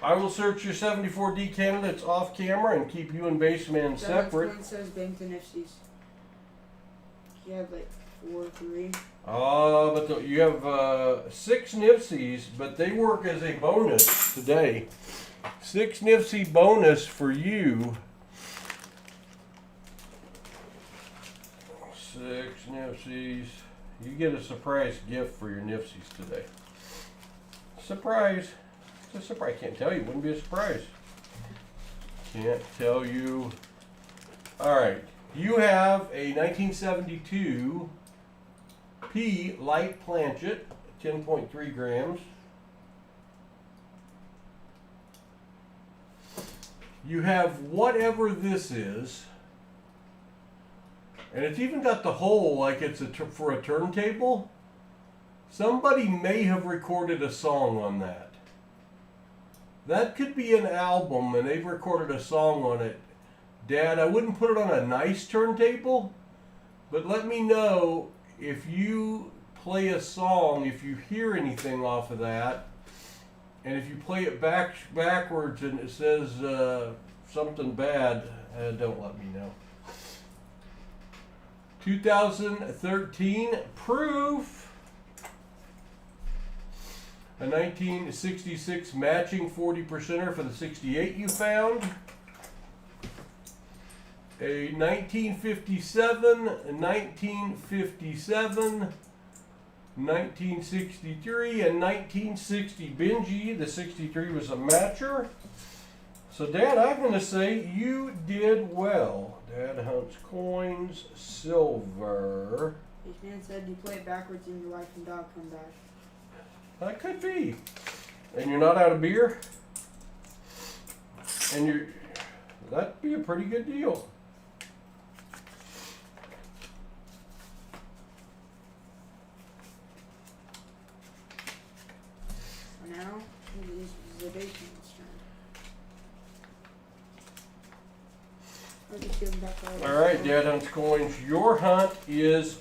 I will search your 74D candidates off camera and keep you and Baseman separate. That says bank the nifties. You have like 4 or 3. But you have 6 Nifsies, but they work as a bonus today. 6 Nifsy bonus for you. 6 Nifsies. You get a surprise gift for your Nifsies today. Surprise. It's a surprise. I can't tell you. It wouldn't be a surprise. Can't tell you. Alright. You have a 1972 P light planchet, 10.3 grams. You have whatever this is. And it's even got the hole like it's for a turntable. Somebody may have recorded a song on that. That could be an album and they've recorded a song on it. Dad, I wouldn't put it on a nice turntable, but let me know if you play a song, if you hear anything off of that, and if you play it backwards and it says something bad, don't let me know. 2013 Proof, a 1966 matching 40%er for the 68 you found, a 1957, 1957, 1963, and 1960 Benji. The 63 was a matcher. So, Dad, I'm going to say you did well. Dad Hunts Coins, silver. This man said you play it backwards and your wife and dog come back. That could be. And you're not out of beer? And that'd be a pretty good deal. For now, this is the basement's turn. I'll just give him back all Alright, Dad Hunts Coins, your hunt is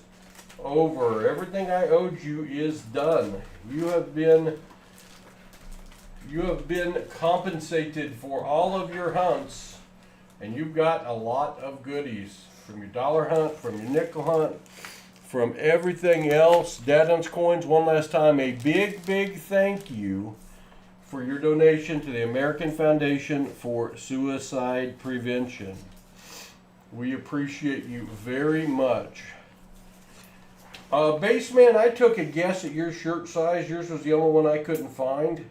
over. Everything I owed you is done. You have been compensated for all of your hunts, and you've got a lot of goodies from your dollar hunt, from your nickel hunt, from everything else. Dad Hunts Coins, one last time, a big, big thank you for your donation to the American Foundation for Suicide Prevention. We appreciate you very much. Baseman, I took a guess at your shirt size. Yours was the only one I couldn't find.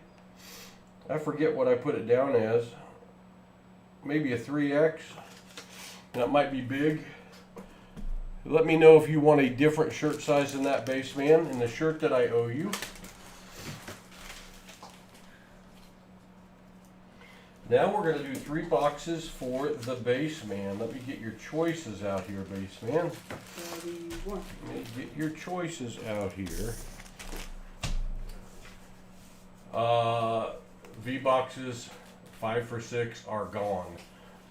I forget what I put it down as. Maybe a 3X. That might be big. Let me know if you want a different shirt size than that, Baseman, in the shirt that I owe you. Now we're going to do 3 boxes for the Baseman. Let me get your choices out here, Baseman. $31. Let me get your choices out here. V boxes, 5 for 6 are gone.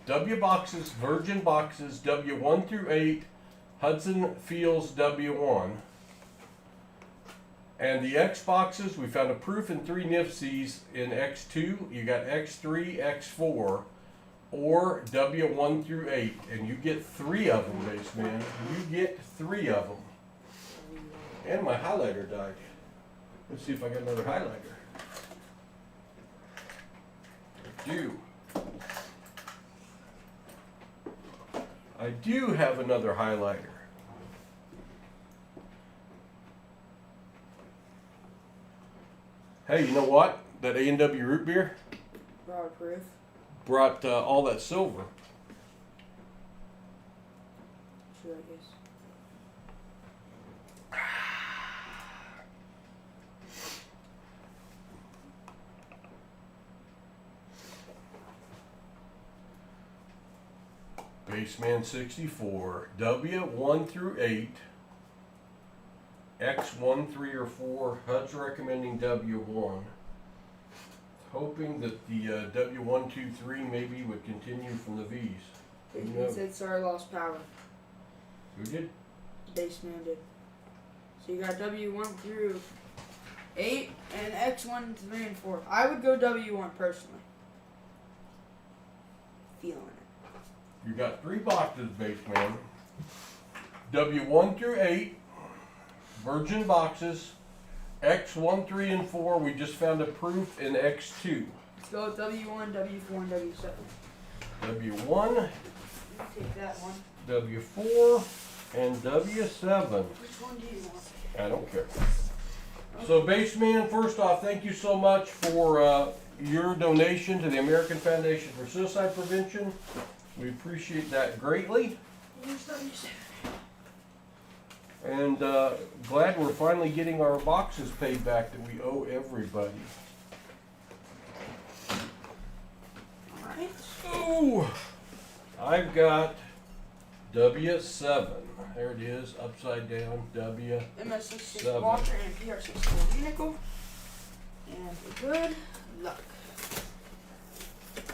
W boxes, Virgin boxes, W1 through 8, Hudson Fields W1. And the X boxes, we found a proof in 3 Nifsies in X2. You got X3, X4, or W1 through 8. And you get 3 of them, Baseman. You get 3 of them. And my highlighter died. Let's see if I got another highlighter. I do have another highlighter. Hey, you know what? That A&W root beer Waterproof. brought all that silver. Sure, I guess. Baseman 64, W1 through 8, X1, 3, or 4, HUD's recommending W1. Hoping that the W1, 2, 3 maybe would continue from the V's. Baseman said sorry, lost power. Who did? Baseman did. So you got W1 through 8 and X1, 3, and 4. I would go W1 personally. Feeling it. You got 3 boxes, Baseman. W1 through 8, Virgin boxes, X1, 3, and 4. We just found a proof in X2. Let's go with W1, W4, and W7. W1, Take that one. W4, and W7. Which one do you want? I don't care. So, Baseman, first off, thank you so much for your donation to the American Foundation for Suicide Prevention. We appreciate that greatly. Here's W7. And glad we're finally getting our boxes paid back that we owe everybody. Alright. Oh, I've got W7. There it is, upside down, W. MS66 Walker and PR64 vehicle. And good luck.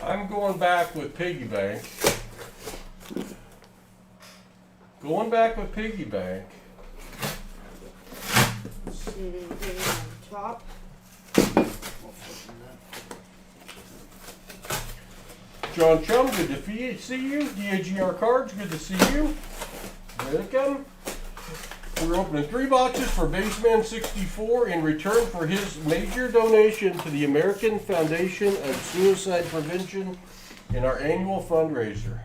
I'm going back with Piggy Bank. Going back with Piggy Bank. Sitting here on top. John Chum, good to see you. DAGR Cards, good to see you. Welcome. We're opening 3 boxes for Baseman 64 in return for his major donation to the American Foundation of Suicide Prevention in our annual fundraiser.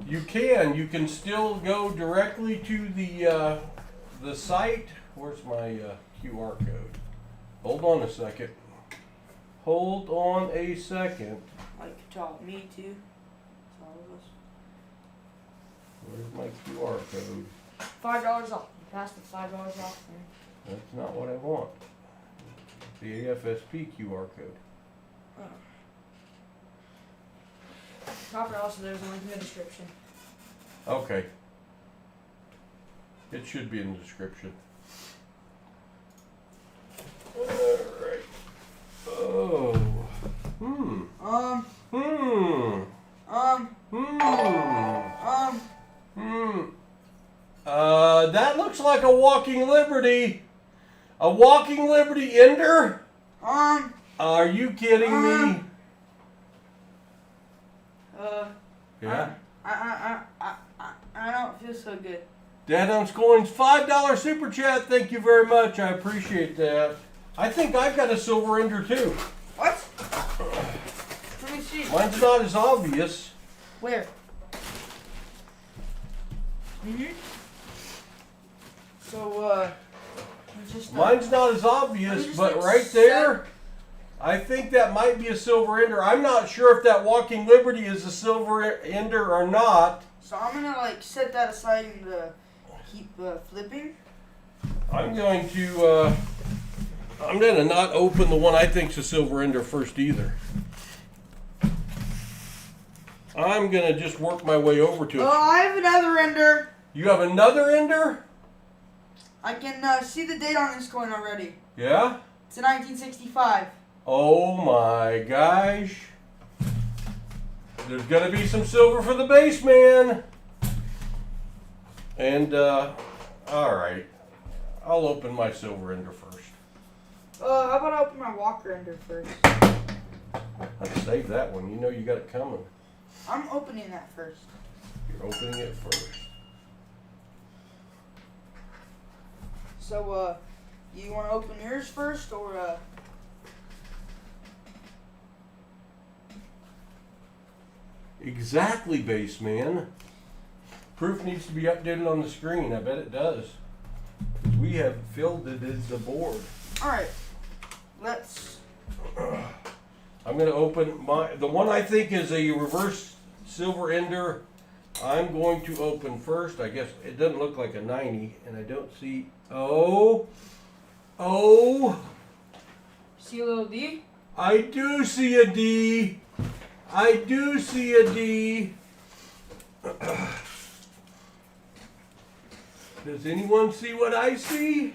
You can still go directly to the site. Where's my QR code? Hold on a second. Hold on a second. Like taught me to. It's all of us. Where's my QR code? $5 off. You passed the $5 off there. That's not what I want. The AFSP QR code. Oh. Proper also, there's a link in the description. Okay. It should be in the description. Alright. Oh. Hmm. Hmm. looks like a Walking Liberty. A Walking Liberty Ender? Are you kidding me? Yeah. I don't feel so good. Dadum's Coins $5 super chat. Thank you very much. I appreciate that. I think I've got a silver ender too. What? Let me see. Mine's not as obvious. Where? So, just, mine's not as obvious, just but like right there, I think that might be a silver ender. I'm not sure if that Walking Liberty is a silver ender or not. So I'm gonna like set that aside and keep flipping. I'm gonna not open the one I think's a silver ender first either. I'm gonna just work my way over to it. Oh, I have another ender. You have another ender? I can see the date on this coin already. Yeah? It's a 1965. Oh my gosh. There's gonna be some silver for the base man. And alright. I'll open my silver ender first. How about I open my Walker ender first? Let's save that one. You know you got it coming. I'm opening that first. You're opening it first. So, you want to open yours first, or, Exactly, base man. Proof needs to be updated on the screen. I bet it does. We have filled it as the board. Alright. Let's... I'm going to open the one I think is a reverse silver ender. I'm going to open first. I guess it doesn't look like a 90, and I don't see... Oh! See a little D? I do see a D. I do see a D. Does anyone see what I see?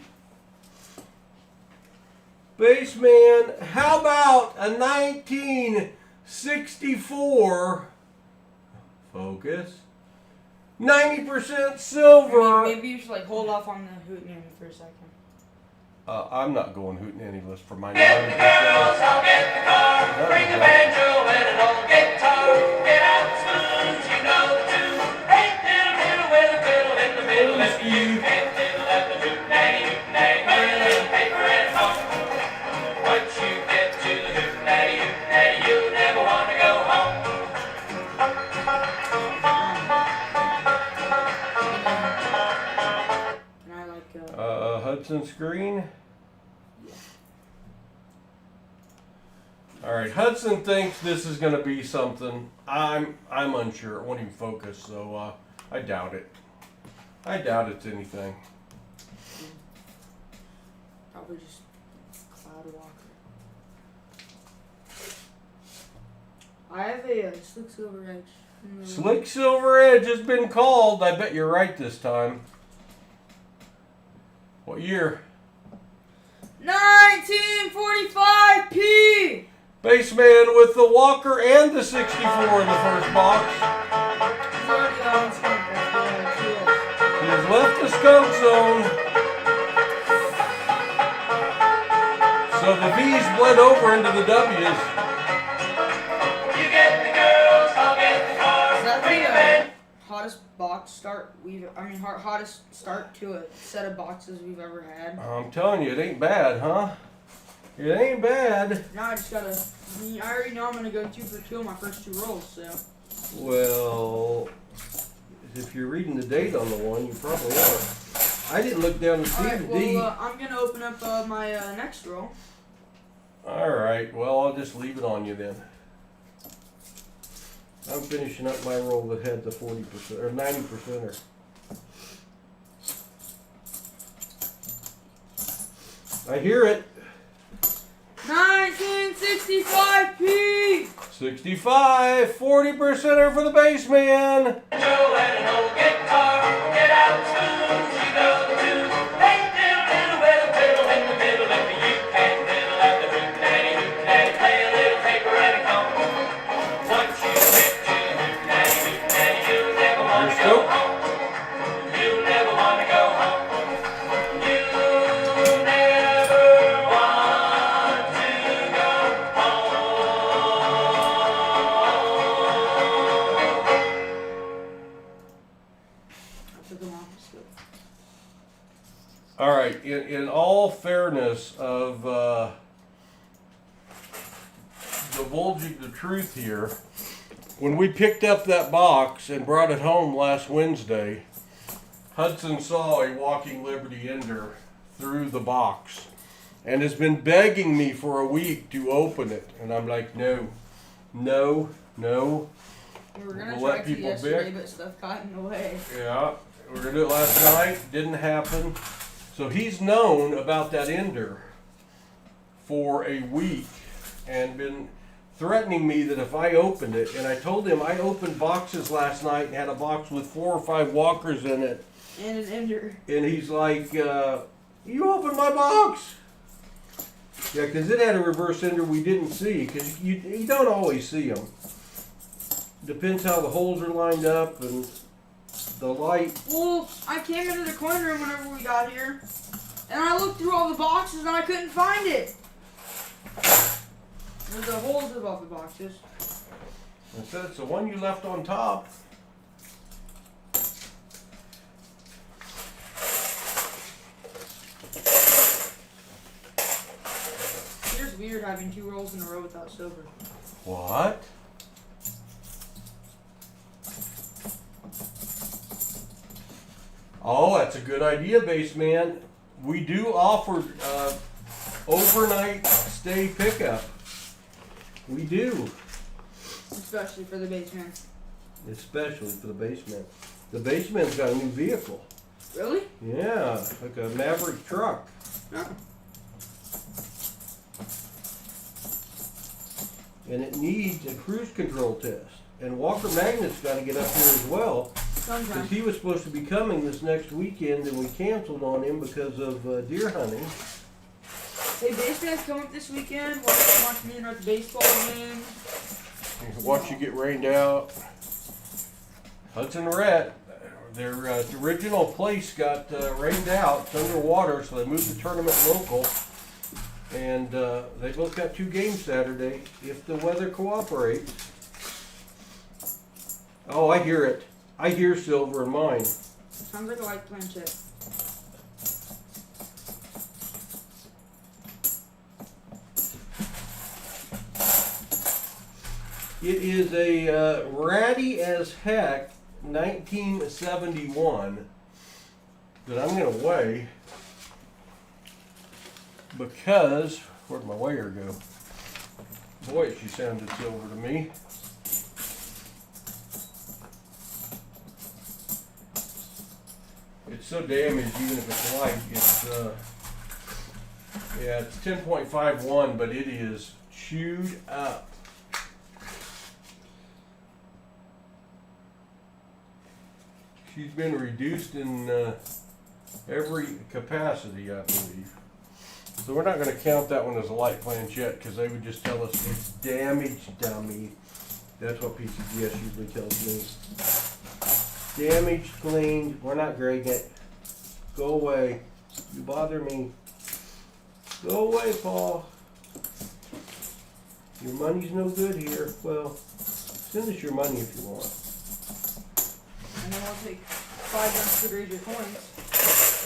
Baseman, how about a 1964? Focus. 90% silver. Maybe you should like hold off on the hootenanny for a second. I'm not going hootenannyless for my 90%. Girls, I'll get the car, bring the banjo and an old guitar. Get out the spoons, you know the tune. Hey, diddle, diddle, with a fiddle in the middle. If you can't diddle at the hootenanny, play a little paper at home. Once you get to the hootenanny, you'll never want to go home. And I like, Hudson screen. All right, Hudson thinks this is going to be something. I'm unsure. It won't even focus, so I doubt it. I doubt it's anything. probably just Cloud Walker. I have a Slick Silver Edge. Slick Silver Edge has been called. I bet you're right this time. What year? 1945 Baseman with the Walker and the 64 in the first box. He's already on skunk. He has left the skunk zone. So the V's bled over into the W's. You get the girls, I'll get the cars. Is that Bring the the band. hottest box start hottest start to a set of boxes we've ever had? I'm telling you, it ain't bad, huh? It ain't bad. Now I just gotta. I already know I'm gonna go 2 for 2 on my first 2 rolls, so. Well, if you're reading the date on the one, you probably are. I didn't look down to see Alright, the D. well, I'm gonna open up my next roll. Alright, well, I'll just leave it on you then. I'm finishing up my roll that had the 40% or 90%er. I hear it. 1965P! 65, 40%er for the baseman. Joe and an old guitar, get out the spoons, you know the tune. Hey, diddle, diddle, with a fiddle in the middle. If you can't diddle at the hootenanny, play a little paper and a comb. Once you get to the hootenanny, you'll never want to go home. You'll never want to go home. All right, in all fairness of divulging the truth here, when we picked up that box and brought it home last Wednesday, Hudson saw a Walking Liberty Ender through the box and has been begging me for a week to open it. And I'm like, no. We were gonna We'll try let to people yesterday, pick. but stuff got in the way. Yeah, we were gonna do it last night, didn't happen. So he's known about that Ender for a week and been threatening me that if I opened it, and I told him I opened boxes last night and had a box with 4 or 5 walkers in it. And an Ender. And he's like, you opened my box. Yeah, because it had a reverse Ender we didn't see, because you don't always see them. Depends how the holes are lined up and the light. Well, I came into the coin room whenever we got here, and I looked through all the boxes and I couldn't find it. There's the holes above the boxes. I said it's the one you left on top. It's just weird having 2 rolls in a row without silver. What? Oh, that's a good idea, base man. We do offer overnight stay pickup. We do. Especially for the basement. Especially for the baseman. The baseman's got a new vehicle. Really? Yeah, like a Maverick truck. No. And it needs a cruise control test. And Walker Magnet's got to get up here as well. Because Sometimes. he was supposed to be coming this next weekend and we canceled on him because of deer hunting. Hey, baseman's come up this weekend. Watch me and our baseball game. Watch you get rained out. Hudson Rhett, their original place got rained out. It's underwater, so they moved the tournament local. And they both got 2 games Saturday if the weather cooperates. Oh, I hear it. I hear silver in mine. Sounds like a light planchette. It is a ratty as heck 1971 that I'm going to weigh because, where'd my weigher go? Boy, she sounded silver to me. It's so damaged, even if it's light, it's, yeah, it's 10.51, but it is chewed up. She's been reduced in every capacity, I believe. So we're not going to count that one as a light planchette because they would just tell us it's damaged, dummy. That's what PCGS usually tells me. Damaged, cleaned, we're not grading it. Go away. You bother me. Go away, Paul. Your money's no good here. Well, send us your money if you want. And then we'll take 5 months to grade your coins.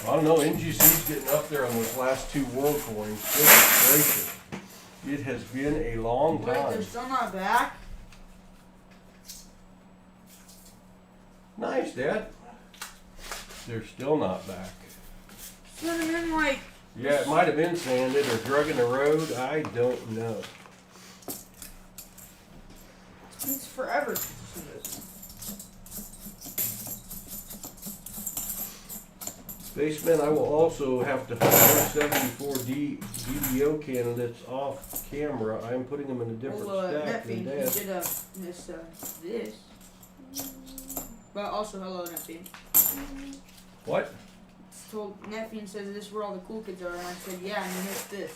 I don't know, NGC's getting up there on those last 2 world coins. Goodness gracious. It has been a long Wait, time. they're still not back? Nice, Dad. They're still not back. Send them in like... Yeah, it might have been sanded or drug in the road. I don't know. It's forever. Basement, I will also have to put those 74 DBO candidates off camera. I'm putting them in a different stack than Netfiend, Dad. he did this. But also, hello, Netfiend. What? Netfiend says this is where all the cool kids are, and I said, yeah, and you missed this.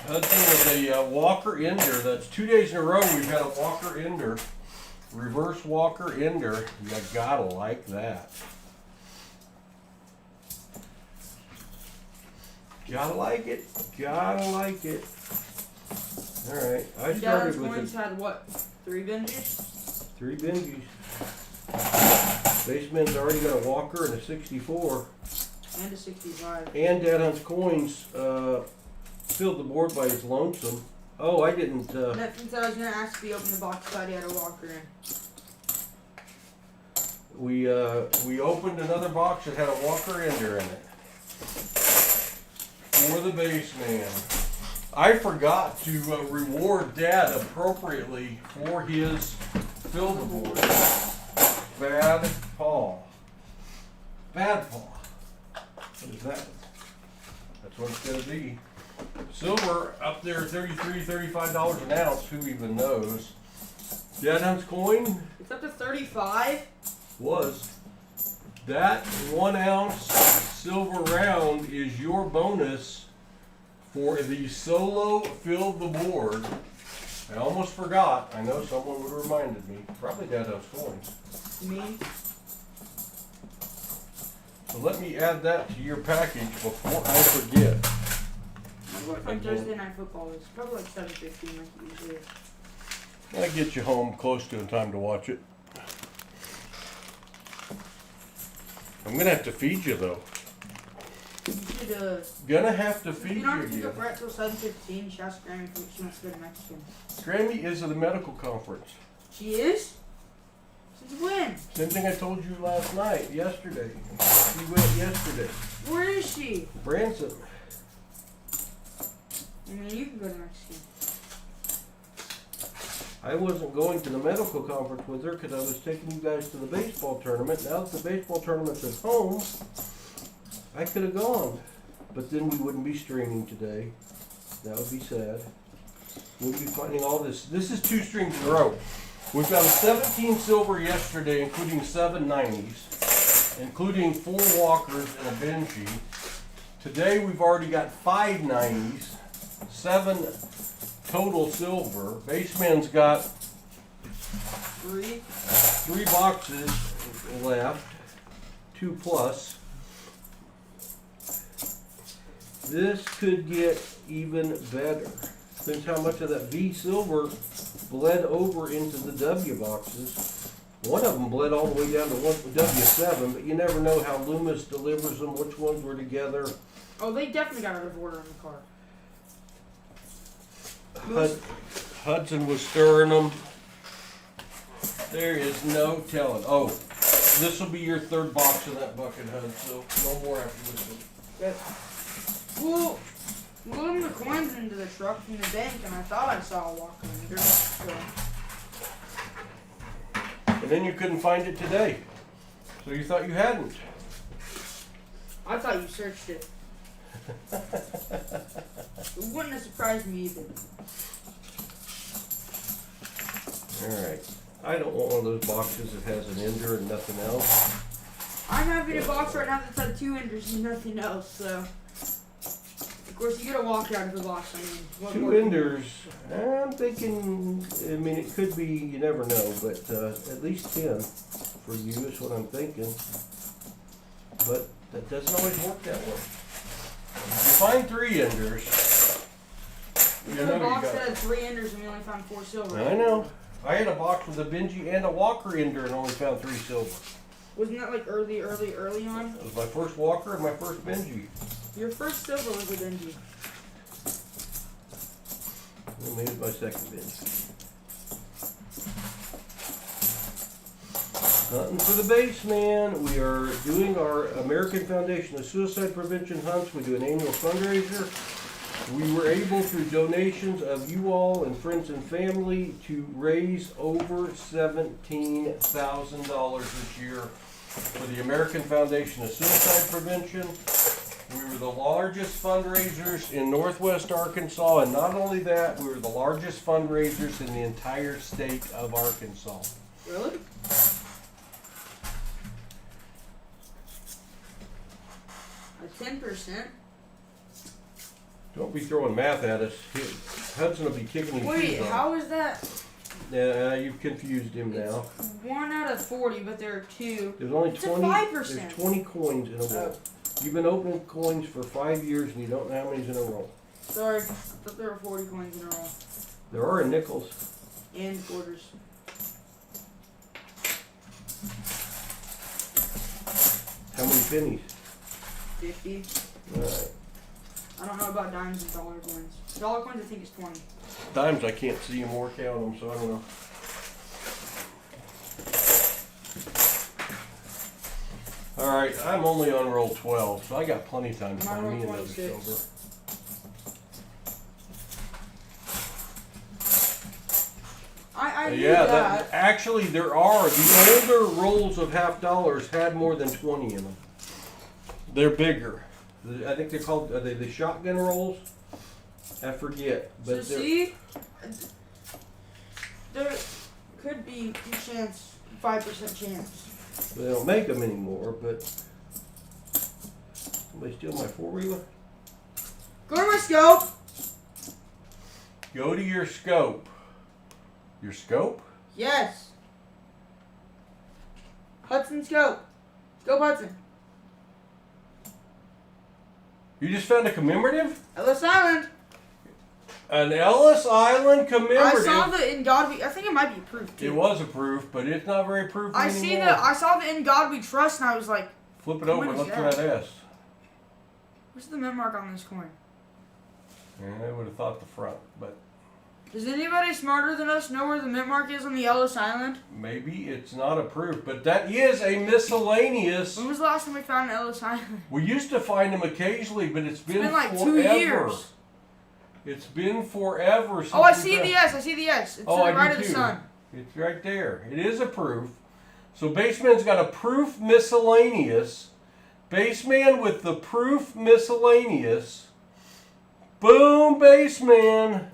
Hudson is a Walker Ender. That's 2 days in a row we've had a Walker Ender. Reverse Walker Ender. You gotta like that. Gotta like it. Gotta like it. Alright. I started with Coins had what? 3 binges? 3 binges. Baseman's already got a Walker and a 64. And a 65. And Dad Hunt's Coins filled the board by his lonesome. Oh, I didn't. That since I was gonna ask if he opened the box, thought he had a walker in. We opened another box that had a Walker Ender in it. For the baseman. I forgot to reward Dad appropriately for his fill the board. Bad Paw. Bad Paw. What is that? That's what it's gonna be. Silver up there, $33, $35 an ounce. Who even knows? Dad Hunt's Coin It's up to 35. was that 1 ounce silver round is your bonus for the solo fill the board. I almost forgot. I know someone would have reminded me. Probably Dad Hunt's Coins. Me. So let me add that to your package before I forget. My work on Thursday Night Football is probably like 7:15 like it usually is. I get you home close to in time to watch it. I'm gonna have to feed you though. You should, Gonna have to if feed you don't have to you pick up again. Brett till 7:15, she asked Grammy if she wants to go to Mexican. Grammy is at the medical conference. She is? Since when? Same thing I told you yesterday. She went yesterday. Where is she? Branson. I mean, you can go to Mexican. I wasn't going to the medical conference with her because I was taking you guys to the baseball tournament. Now that the baseball tournament's at home, I could have gone. But then we wouldn't be streaming today. That would be sad. We'd be finding all this. This is 2 streams in a row. We found 17 silver yesterday, including 7 90s, including 4 walkers and a Benji. Today we've already got 5 90s, 7 total silver. Baseman's got 3 boxes left, 2 plus. This could get even better. Depends how much of that V silver bled over into the W boxes. One of them bled all the way down to W7, but you never know how Loomis delivers them, which ones were together. Oh, they definitely got out of order in the car. Hudson was stirring them. There is no telling. Oh, this will be your 3rd box in that bucket, Hud, so no more after this one. Good. Well, we loaded the coins into the truck from the bank, and I thought I saw a walker in there. So. And then you couldn't find it today. So you thought you hadn't. I thought you searched it. It wouldn't have surprised me either. Alright. I don't want one of those boxes that has an ender and nothing else. I'm having a box right now that's had 2 enders and nothing else, so. Of course, you get a walker out of the box. I mean, what 2 more? enders. I'm thinking, I mean, it could be, you never know, but at least 10 for you is what I'm thinking. But that doesn't always work that way. If you find 3 enders, We you got know a you box got that it. had 3 enders and we only found 4 silver. I know. I had a box with a Benji and a Walker ender and only found 3 silver. Wasn't that like early on? That was my first Walker and my first Benji. Your first silver was a Benji. Well, maybe my second Benji. Hunting for the Baseman. We are doing our American Foundation of Suicide Prevention hunts. We do an annual fundraiser. We were able, through donations of you all and friends and family, to raise over $17,000 this year for the American Foundation of Suicide Prevention. We were the largest fundraisers in Northwest Arkansas, and not only that, we were the largest fundraisers in the entire state of Arkansas. Really? A 10%? Don't be throwing math at us. Hudson will be kicking his Wait, shoes off. how is that? Yeah, you've confused him now. 1 out of 40, but there are 2. There's only It's a 20. 5%. There's 20 coins in a row. You've been opening coins for 5 years and you don't know how many's in a row. Sorry, I thought there were 40 coins in a row. There are nickels. And quarters. How many pennies? 50. Alright. I don't know about dimes and dollar coins. Dollar coins, I think, is 20. Dimes, I can't see them or count them, so I don't know. Alright, I'm only on roll 12, so I got plenty of time to I'm on find me roll another 26. silver. I knew Yeah, that. actually there are. The older rolls of half dollars had more than 20 in them. They're bigger. I think they're called, are they the shotgun rolls? I forget. So But they're, see, there could be a chance, 5% chance. they don't make them anymore, but somebody steal my four-wheeler? Go to my scope. Go to your scope. Your scope? Yes. Hudson scope. Scope Hudson. You just found a commemorative? Ellis Island. An Ellis Island I commemorative. saw the In God We. I think it might be approved too. It was approved, but it's not very approved I anymore. see the. I saw the In God We Trust, and I was like, Flip it over What and is look for that S. "Where's the mint mark on this coin?" Yeah, I would have thought the front, but Does anybody smarter than us know where the mint mark is on the Ellis Island? maybe it's not approved. But that is a miscellaneous. When was the last time we found an Ellis Island? We used to find them occasionally, but it's been It's been like forever. 2 years. It's been forever since. Oh, I we see found- the S. I see the S. It's Oh, to I the do right of the too. sun. It's right there. It is a proof. So Baseman's got a proof miscellaneous. Baseman with the proof miscellaneous. Boom, Baseman.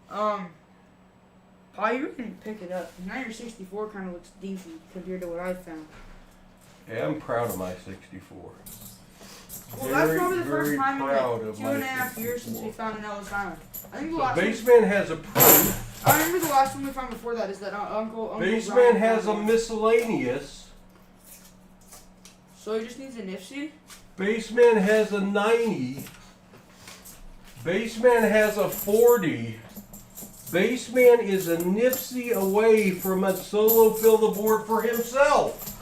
Paul, you can pick it up. Now your 64 kind of looks decent compared to what I found. Yeah, I'm proud of my 64. Well, that's Very, probably the first very time in proud like of 2.5 my years since we 64. found an Ellis Island. I think the So last Baseman has a proof. I remember the last one we found before that is that Uncle Baseman Brian has a found one. miscellaneous. So he just needs a nifty? Baseman has a 90. Baseman has a 40. Baseman is a nifty away from a solo fill the board for himself.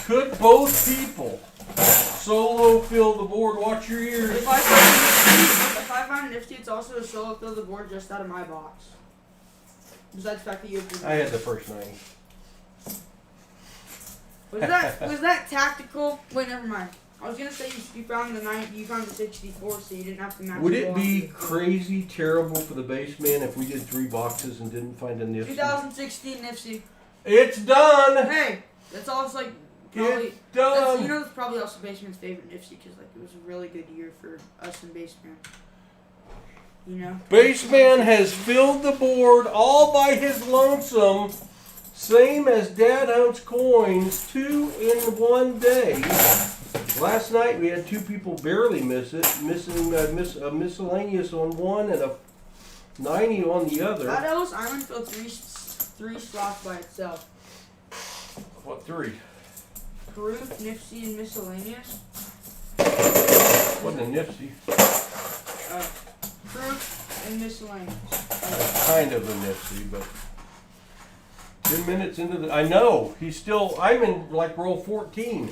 Could both people solo fill the board? Watch your ears. If I find a nifty, it's also a solo fill the board just out of my box. Besides the fact that you have I had the first 90. was that tactical? Wait, never mind. I was gonna say you found the 90, you found the 64, so you didn't have to match. Would it be crazy terrible for the Baseman if we did 3 boxes and didn't find a nifty? 2016 Nifty. It's done. Hey, that's also like probably. It's done. You know, it's probably also Baseman's favorite Nifty because like it was a really good year for us and Baseman. You know. Baseman has filled the board all by his lonesome, same as Dad Hunt's coins, 2 in one day. Last night we had 2 people barely miss it, missing a miscellaneous on one and a 90 on the other. That Ellis Island filled three slots by itself. What 3? Proof, Nifty, and miscellaneous. Wasn't a nifty. Proof and miscellaneous. Kind of a nifty, but 10 minutes into the. I know he's still. I'm in like roll 14.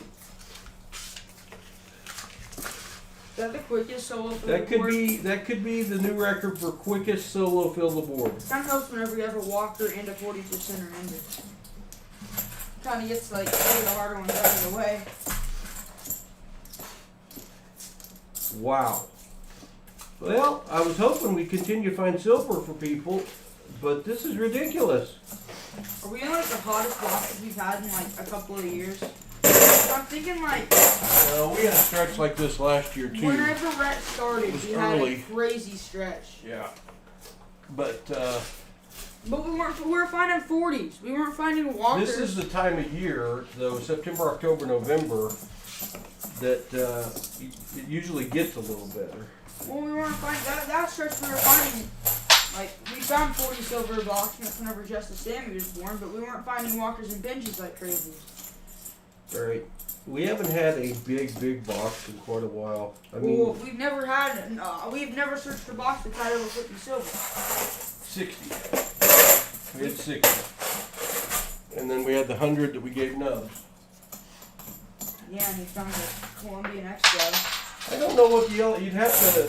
Is that the quickest solo fill That the board? could be the new record for quickest solo fill the board. Kind of helps whenever you have a walker and a 40% or under. Kind of gets like the harder ones out of the way. Wow. Well, I was hoping we'd continue to find silver for people, but this is ridiculous. Are we in like the hottest box that we've had in like a couple of years? I'm thinking like We had a stretch like this last year too. whenever Rhett started, It was we had early. a crazy stretch. Yeah. But But we were finding 40s. We weren't finding walkers. this is the time of year, though, September, October, November, that it usually gets a little better. Well, we weren't finding that stretch. We were finding like we found 40 silver box, and that's whenever Justice Sammy was born. But we weren't finding walkers and benches like crazy. Right. We haven't had a big box in quite a while. I mean, Well, we've never had. We've never searched a box that's had over 50 silver. 60. We had 60. And then we had the 100 that we gave nubs. Yeah, and he found a Colombian extra. I don't know what the hell,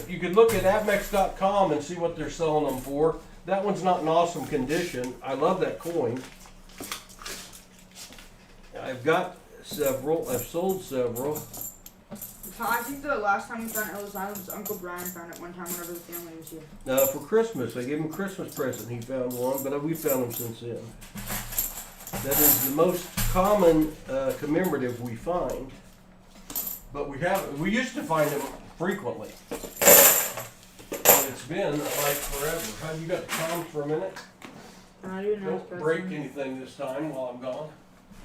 you could look at Amex.com and see what they're selling them for. That one's not in awesome condition. I love that coin. I've got several, I've sold several. I think the last time we found Ellis Island was Uncle Brian found it one time whenever the family was here. For Christmas, I gave him a Christmas present. He found one, but we found them since then. That is the most common commemorative we find, but we used to find them frequently. And it's been like forever. Have you got the comms for a minute? I do know. Don't break anything this time while I'm gone.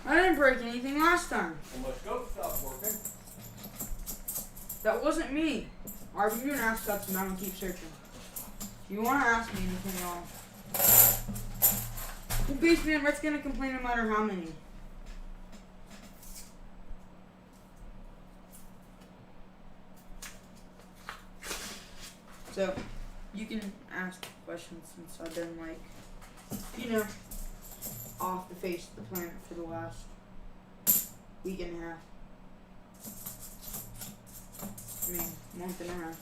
I didn't break anything last time. Well, my scope stopped working. That wasn't me. Are you gonna ask Hudson? I'm gonna keep searching. If you wanna ask me anything, I'll. Basement, Rhett's gonna complain no matter how many. So, you can ask questions since I've been off the face of the planet for the last week and a half. I mean, month and a half.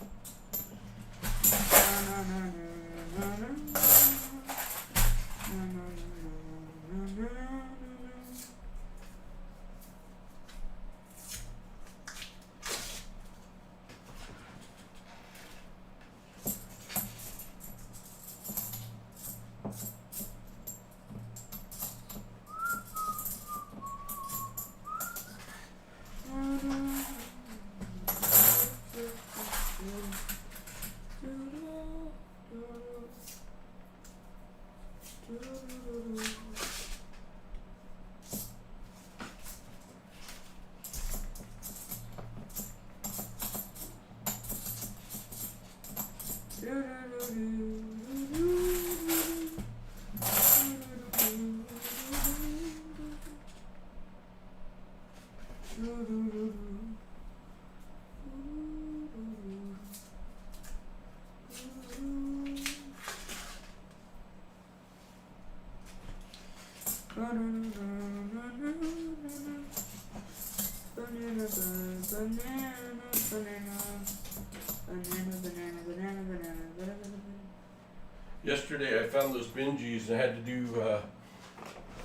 Yesterday I found those Benjis and I had to do,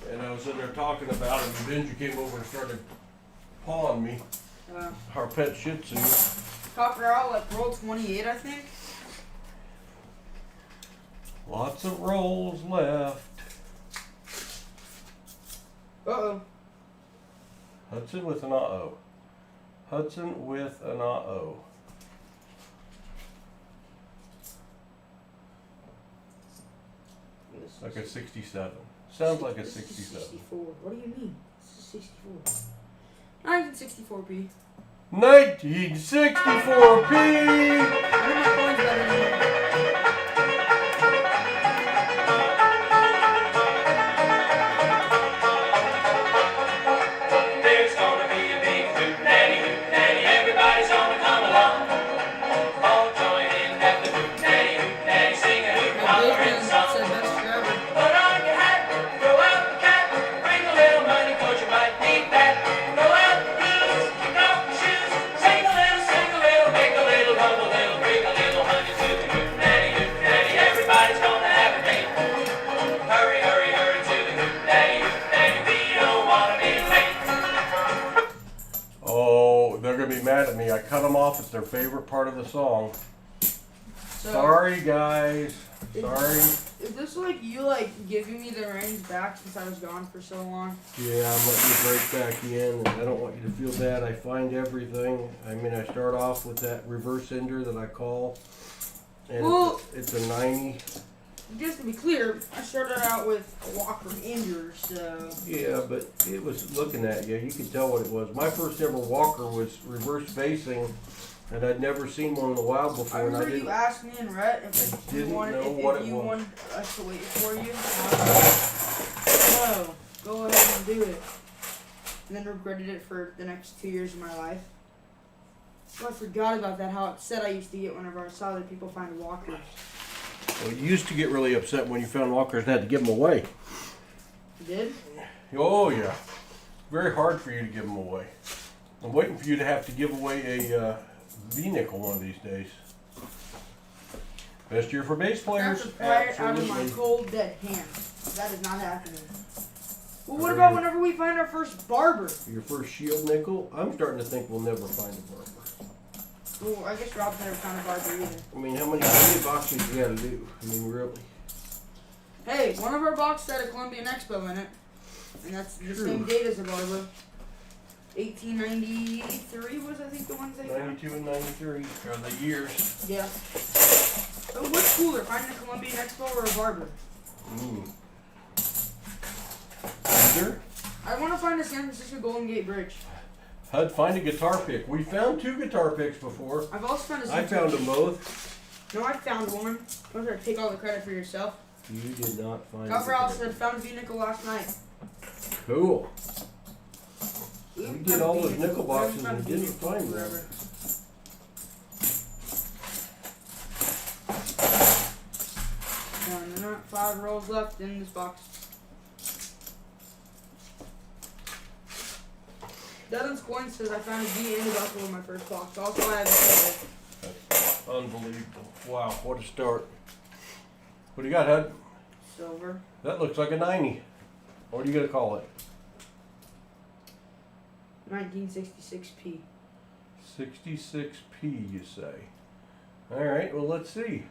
and I was in there talking about it, and Benji came over and started pawing me. Our pet Shih Tzu. Copper out like roll 28, I think. Lots of rolls left. Uh-oh. Hudson with an uh-oh. Hudson with an uh-oh. Like a 67. Sounds like a 67. 64. What do you mean? This is 64. 1964p. 1964p! One of my coins better than There's gonna be a big hoot-nanny, everybody's gonna come along. All join in at the hoot-nanny, sing a hoot, hollering song. Put on your hat, throw out the cat, bring a little money 'cause you might need that. Throw out the keys, kick off the shoes, sing a little, make a little, hum a little, bring a little honey to the hoot-nanny, everybody's gonna have a date. Hurry, hurry, hurry to the hoot-nanny, we don't wanna be late. Oh, they're gonna be mad at me. I cut them off at their favorite part of the song. So, Sorry, guys. Sorry. Is this you giving me the reins back since I was gone for so long? Yeah, I'm letting you break back in, and I don't want you to feel bad. I find everything. I mean, I start off with that reverse ender that I call, and Well- it's a 90. Just to be clear, I started out with a Walker Ender, so. Yeah, but it was looking at you. You could tell what it was. My first ever walker was reverse facing, and I'd never seen one in the wild I before. And remember I you didn't. asked me and Rhett if I you didn't wanted, know if what it you was. wanted us to wait for you. No, go ahead and do it. And then regretted it for the next 2 years of my life. Oh, I forgot about that, how upset I used to get whenever I saw that people find walkers. Well, you used to get really upset when you found walkers and had to give them away. You did? Oh, yeah. Very hard for you to give them away. I'm waiting for you to have to give away a V-nickel one of these days. Best year for bass players. That's a fire out of my Absolutely. cold dead hands. That is not happening. Well, what about whenever we find our first barber? Your first shield nickel? I'm starting to think we'll never find a barber. Well, I guess Rob's never found a barber either. I mean, how many boxes you gotta do? I mean, really? Hey, one of our boxes had a Columbian Expo in it. And that's the same date as a barber. 1893 was, I think, the ones they found. 92 and 93 are the years. Yeah. But what's cooler, finding a Columbian Expo or a barber? Either. I want to find a San Francisco Golden Gate Bridge. Hud, find a guitar pick. We found 2 guitar picks before. I've also found a I found them both. No, I found one. Don't try to take all the credit for yourself. You did not find Coverall said found a V-nickel last night. Cool. We Oops, did found all a those V-nickel. nickel boxes Found a and didn't V-nickel find forever. them. There are not 5 rolls left in this box. Devon's coin says I found a V and a buckle in my first box. Also, I have a silver. That's unbelievable. Wow, what a start. What do you got, Hud? Silver. That looks like a 90. What are you going to call it? 1966p. 66p, you say. All right, well, let's see.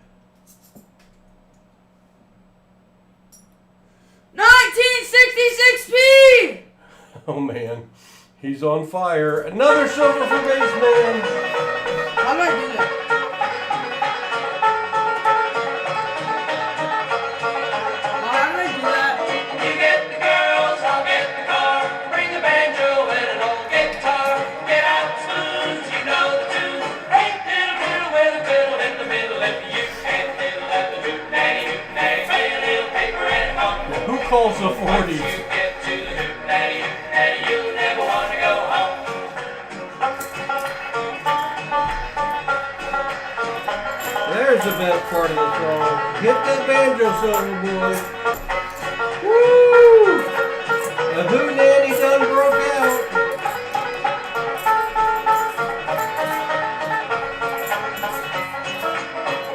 1966p! Oh, man. He's on fire. Another silver for baseman. How do I do that? How do I do that? You get the girls, I'll get the car. Bring the banjo and an old guitar. Get out the spoons, you know the tune. Hey, diddle diddle with a fiddle in the middle. If you can't fiddle at the hoot-nanny, pay a little paper and a phone. Who calls the Once 40s? you get to the hoot-nanny, you'll never want to go home. There's the best part of the song. Hit that banjo solo, boy. Woo! The hootenanny done broke out.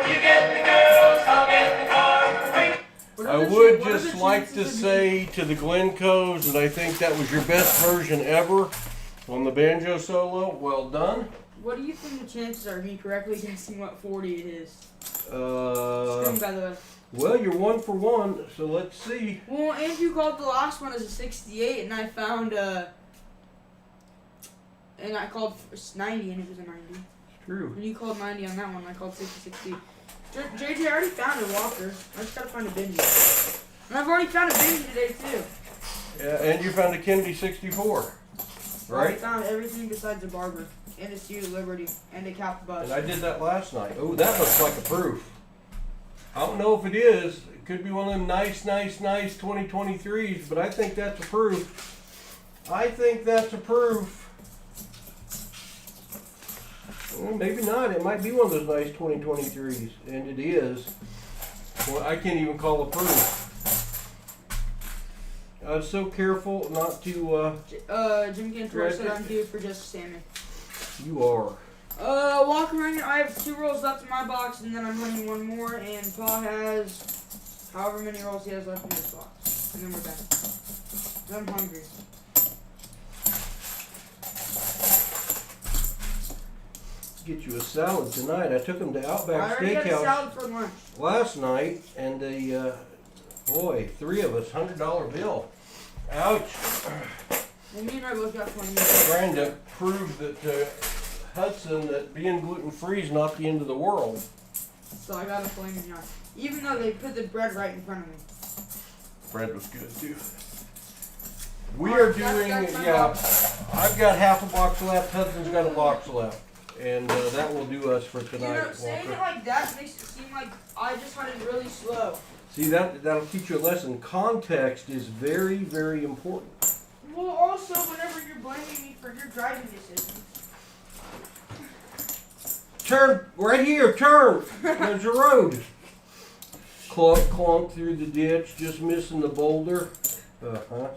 You get the girls, I'll get the car. Bring What I are the would what are just the like to chances of say to the Glencos that I think that was your best version ever on the banjo solo. Well done. What do you think the chances are of me correctly guessing what 40 it is? Uh, By the way. well, you're 1 for 1, so let's see. Well, Andrew called the last one as a 68, and I found and I called 90, and it was a 90. It's true. And you called 90 on that one, and I called 66. JJ, I already found a Walker. I just gotta find a Benji. And I've already found a Benji today too. Yeah, and you found a Kennedy 64, I right? found everything besides a Barber, and a Studio Liberty, and a Cap Bus. And I did that last night. Oh, that looks like a proof. I don't know if it is. It could be one of them nice 2023s, but I think that's a proof. I think that's a proof. Well, maybe not. It might be one of those nice 2023s, and it is. Well, I can't even call a proof. I was so careful not to, Jim Cantor said I'm due for just salmon. you are. Walker Ring, I have 2 rolls left in my box, and then I'm hunting 1 more, and Paul has however many rolls he has left in this box. And then we're done. I'm hungry. Get you a salad tonight. I took them to I Outback already had a Steakhouse salad for lunch. last night, and they, boy, 3 of us, $100 bill. Ouch. Well, me and I both got 20 Trying to prove that Hudson that being gluten-free is not the end of the world. So I got a flame in yard. Even though they put the bread right in front of me. Bread was good too. We are doing, that's my yeah, box. I've got half a box left, Hudson's got a box left. And that will do us for You tonight, know, saying it Walker. like that makes it seem like I just hunted really slow. See, that'll teach you a lesson. Context is very, very important. Well, also, whenever you're blaming me for your driving decisions. Turn, right here, turn. There's a road. Clunk through the ditch, just missing the boulder. Uh-huh.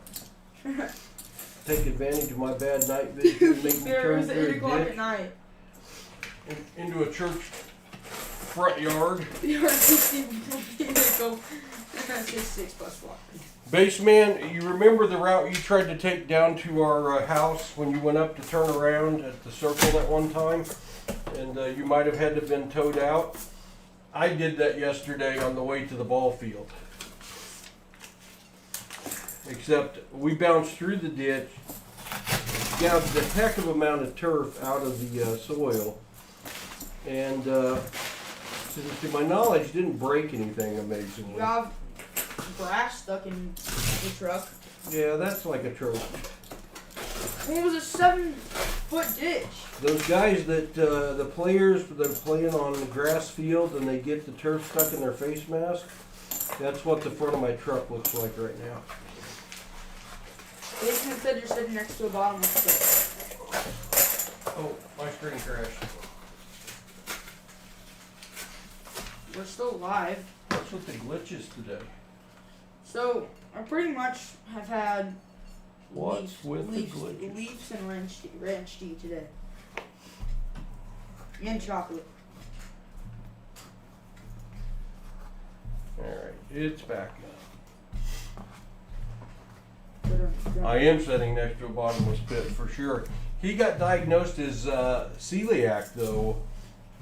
take advantage of my bad night vision and make me There turn was 8 o'clock through a at ditch night. into a church front yard. Your 60 vehicle. That's just 6 plus 1. Baseman, you remember the route you tried to take down to our house when you went up to turn around at the circle that one time? And you might have had to have been towed out. I did that yesterday on the way to the ball field. Except we bounced through the ditch, gouged a heck of amount of turf out of the soil, and to my knowledge didn't break anything amazingly. You have brass stuck in the truck. Yeah, that's like a trophy. It was a 7-foot ditch. Those guys that, the players that are playing on the grass field and they get the turf stuck in their face mask, that's what the front of my truck looks like right now. Jason said you're sitting next to a bottomless pit. Oh, my screen crashed. We're still live. What's with the glitches today? So, I pretty much have had What's with the glitches? leaves and ranch tea today. And chocolate. Alright, it's back now. But, I am sitting next to a bottomless pit for sure. He got diagnosed as celiac though.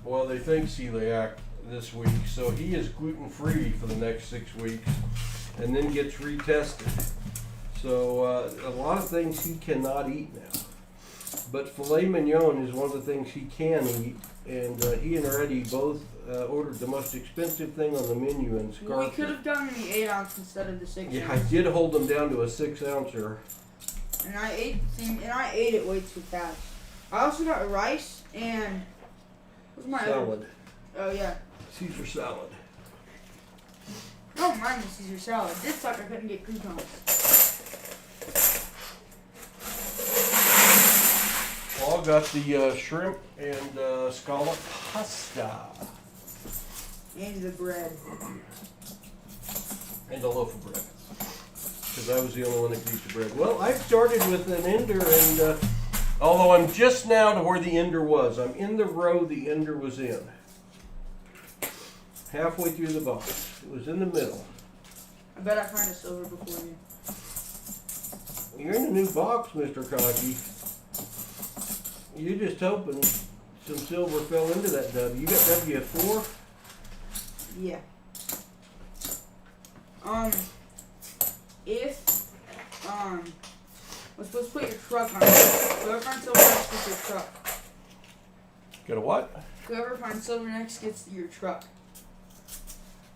Well, they think celiac this week, so he is gluten free for the next 6 weeks and then gets retested. So a lot of things he cannot eat now. But filet mignon is one of the things he can eat, and he and Eddie both ordered the most expensive thing on the menu in we Scarlet. could have done the 8 ounce instead of the 6 Yeah, I ounce. did hold them down to a 6 ouncer. And I ate it way too fast. I also got rice and what's my Salad. other? Oh yeah. Caesar salad. I don't mind the Caesar salad. Did suck I couldn't get croutons. Well, I got the shrimp and scallop pasta. And the bread. And a loaf of bread. Because I was the only one that could eat the bread. Well, I started with an ender, and although I'm just now to where the ender was. I'm in the row the ender was in. Halfway through the box. It was in the middle. I bet I find a silver before you. You're in a new box, Mr. Cocky. You're just hoping some silver fell into that W. You got W4? Yeah. If we're supposed to put your truck on. Whoever finds silver next gets your truck. Got a what? Whoever finds silver next gets your truck.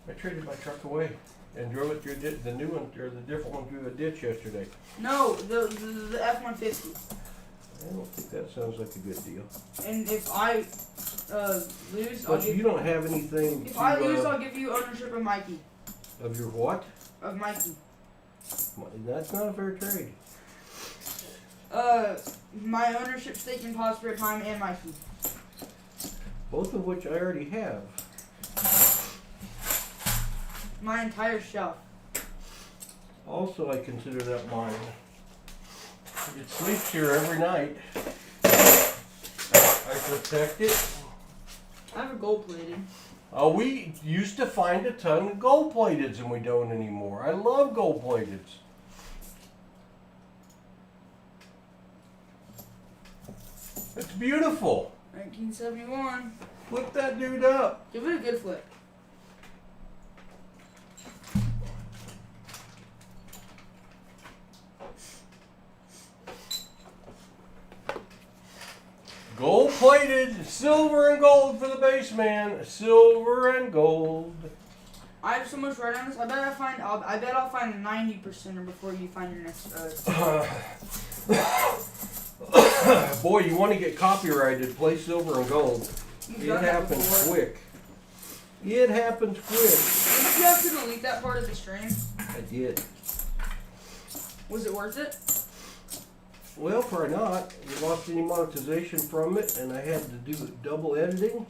I traded my truck away and drove it through the new one, or the different one, through a ditch yesterday. No, the F-150. I don't think that sounds like a good deal. And if I lose, I'll But give you don't have anything If to, I lose, I'll give you ownership of Mikey. of your what? Of Mikey. That's not a fair trade. My ownership stake in PasSpareTime and Mikey. Both of which I already have. My entire shelf. Also, I consider that mine. It sleeps here every night. I protect it. I have a gold plated. We used to find a ton of gold plateds and we don't anymore. I love gold plateds. It's beautiful. 1971. Flip that dude up. Give it a good flip. Gold plated, silver and gold for the base man. Silver and gold. I have so much right on this. I bet I'll find a 90%er before you find your next. Boy, you want to get copyrighted, play silver and gold. You've It done that happens before. quick. It happens quick. Didn't you have to delete that part of the stream? I did. Was it worth it? Well, probably not. We lost any monetization from it, and I had to do double editing.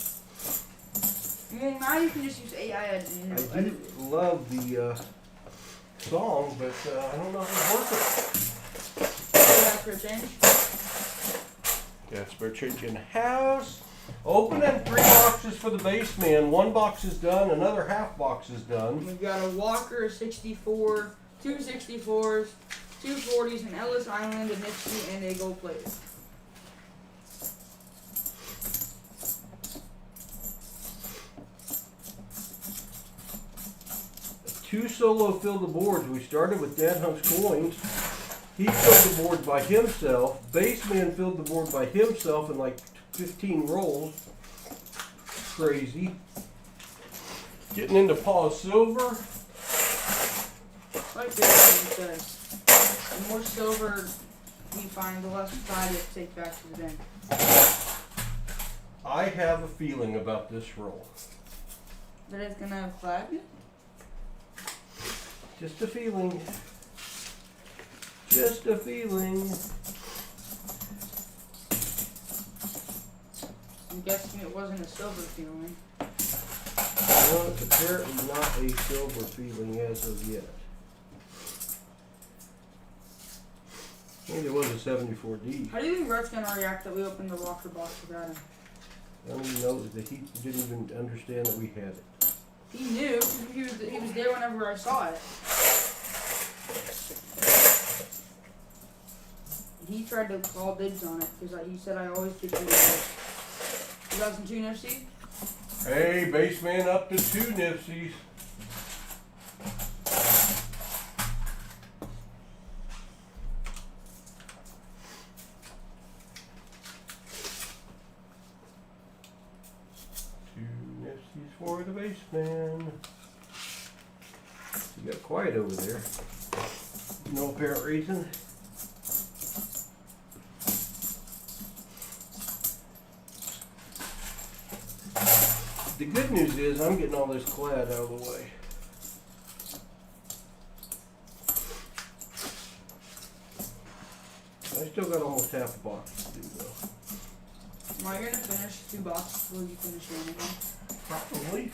Well, now you can just use AI editing. I do love the song, but I don't know if it's worth Yeah, Chris, change. Yeah, spare change in house. Opening 3 boxes for the baseman. 1 box is done, another half box is done. We've got a Walker, a 64, 2 64s, 2 40s, an Ellis Island, a Nipsey, and a gold plated. Two solo filled the boards. We started with Dad Hump's coins. He filled the board by himself. Baseman filled the board by himself in like 15 rolls. Crazy. Getting into Paul's silver. Like this one says, the more silver we find, the less side it takes back to the bin. I have a feeling about this roll. That it's gonna have flag? Just a feeling. Just a feeling. I'm guessing it wasn't a silver feeling. Well, it's apparently not a silver feeling as of yet. I think it was a 74D. How do you think Reff's gonna react that we opened the Walker box without him? I don't even know that he didn't even understand that we had it. He knew. He was there whenever I saw it. He tried to call dibs on it because he said I always get you 2002 Nipsey. Hey, baseman up to 2 Nipseys. For the baseman. You got quiet over there. No apparent reason. The good news is I'm getting all this clad out of the way. I still got almost half a box to do though. Am I gonna finish 2 boxes before you finish anything? Probably.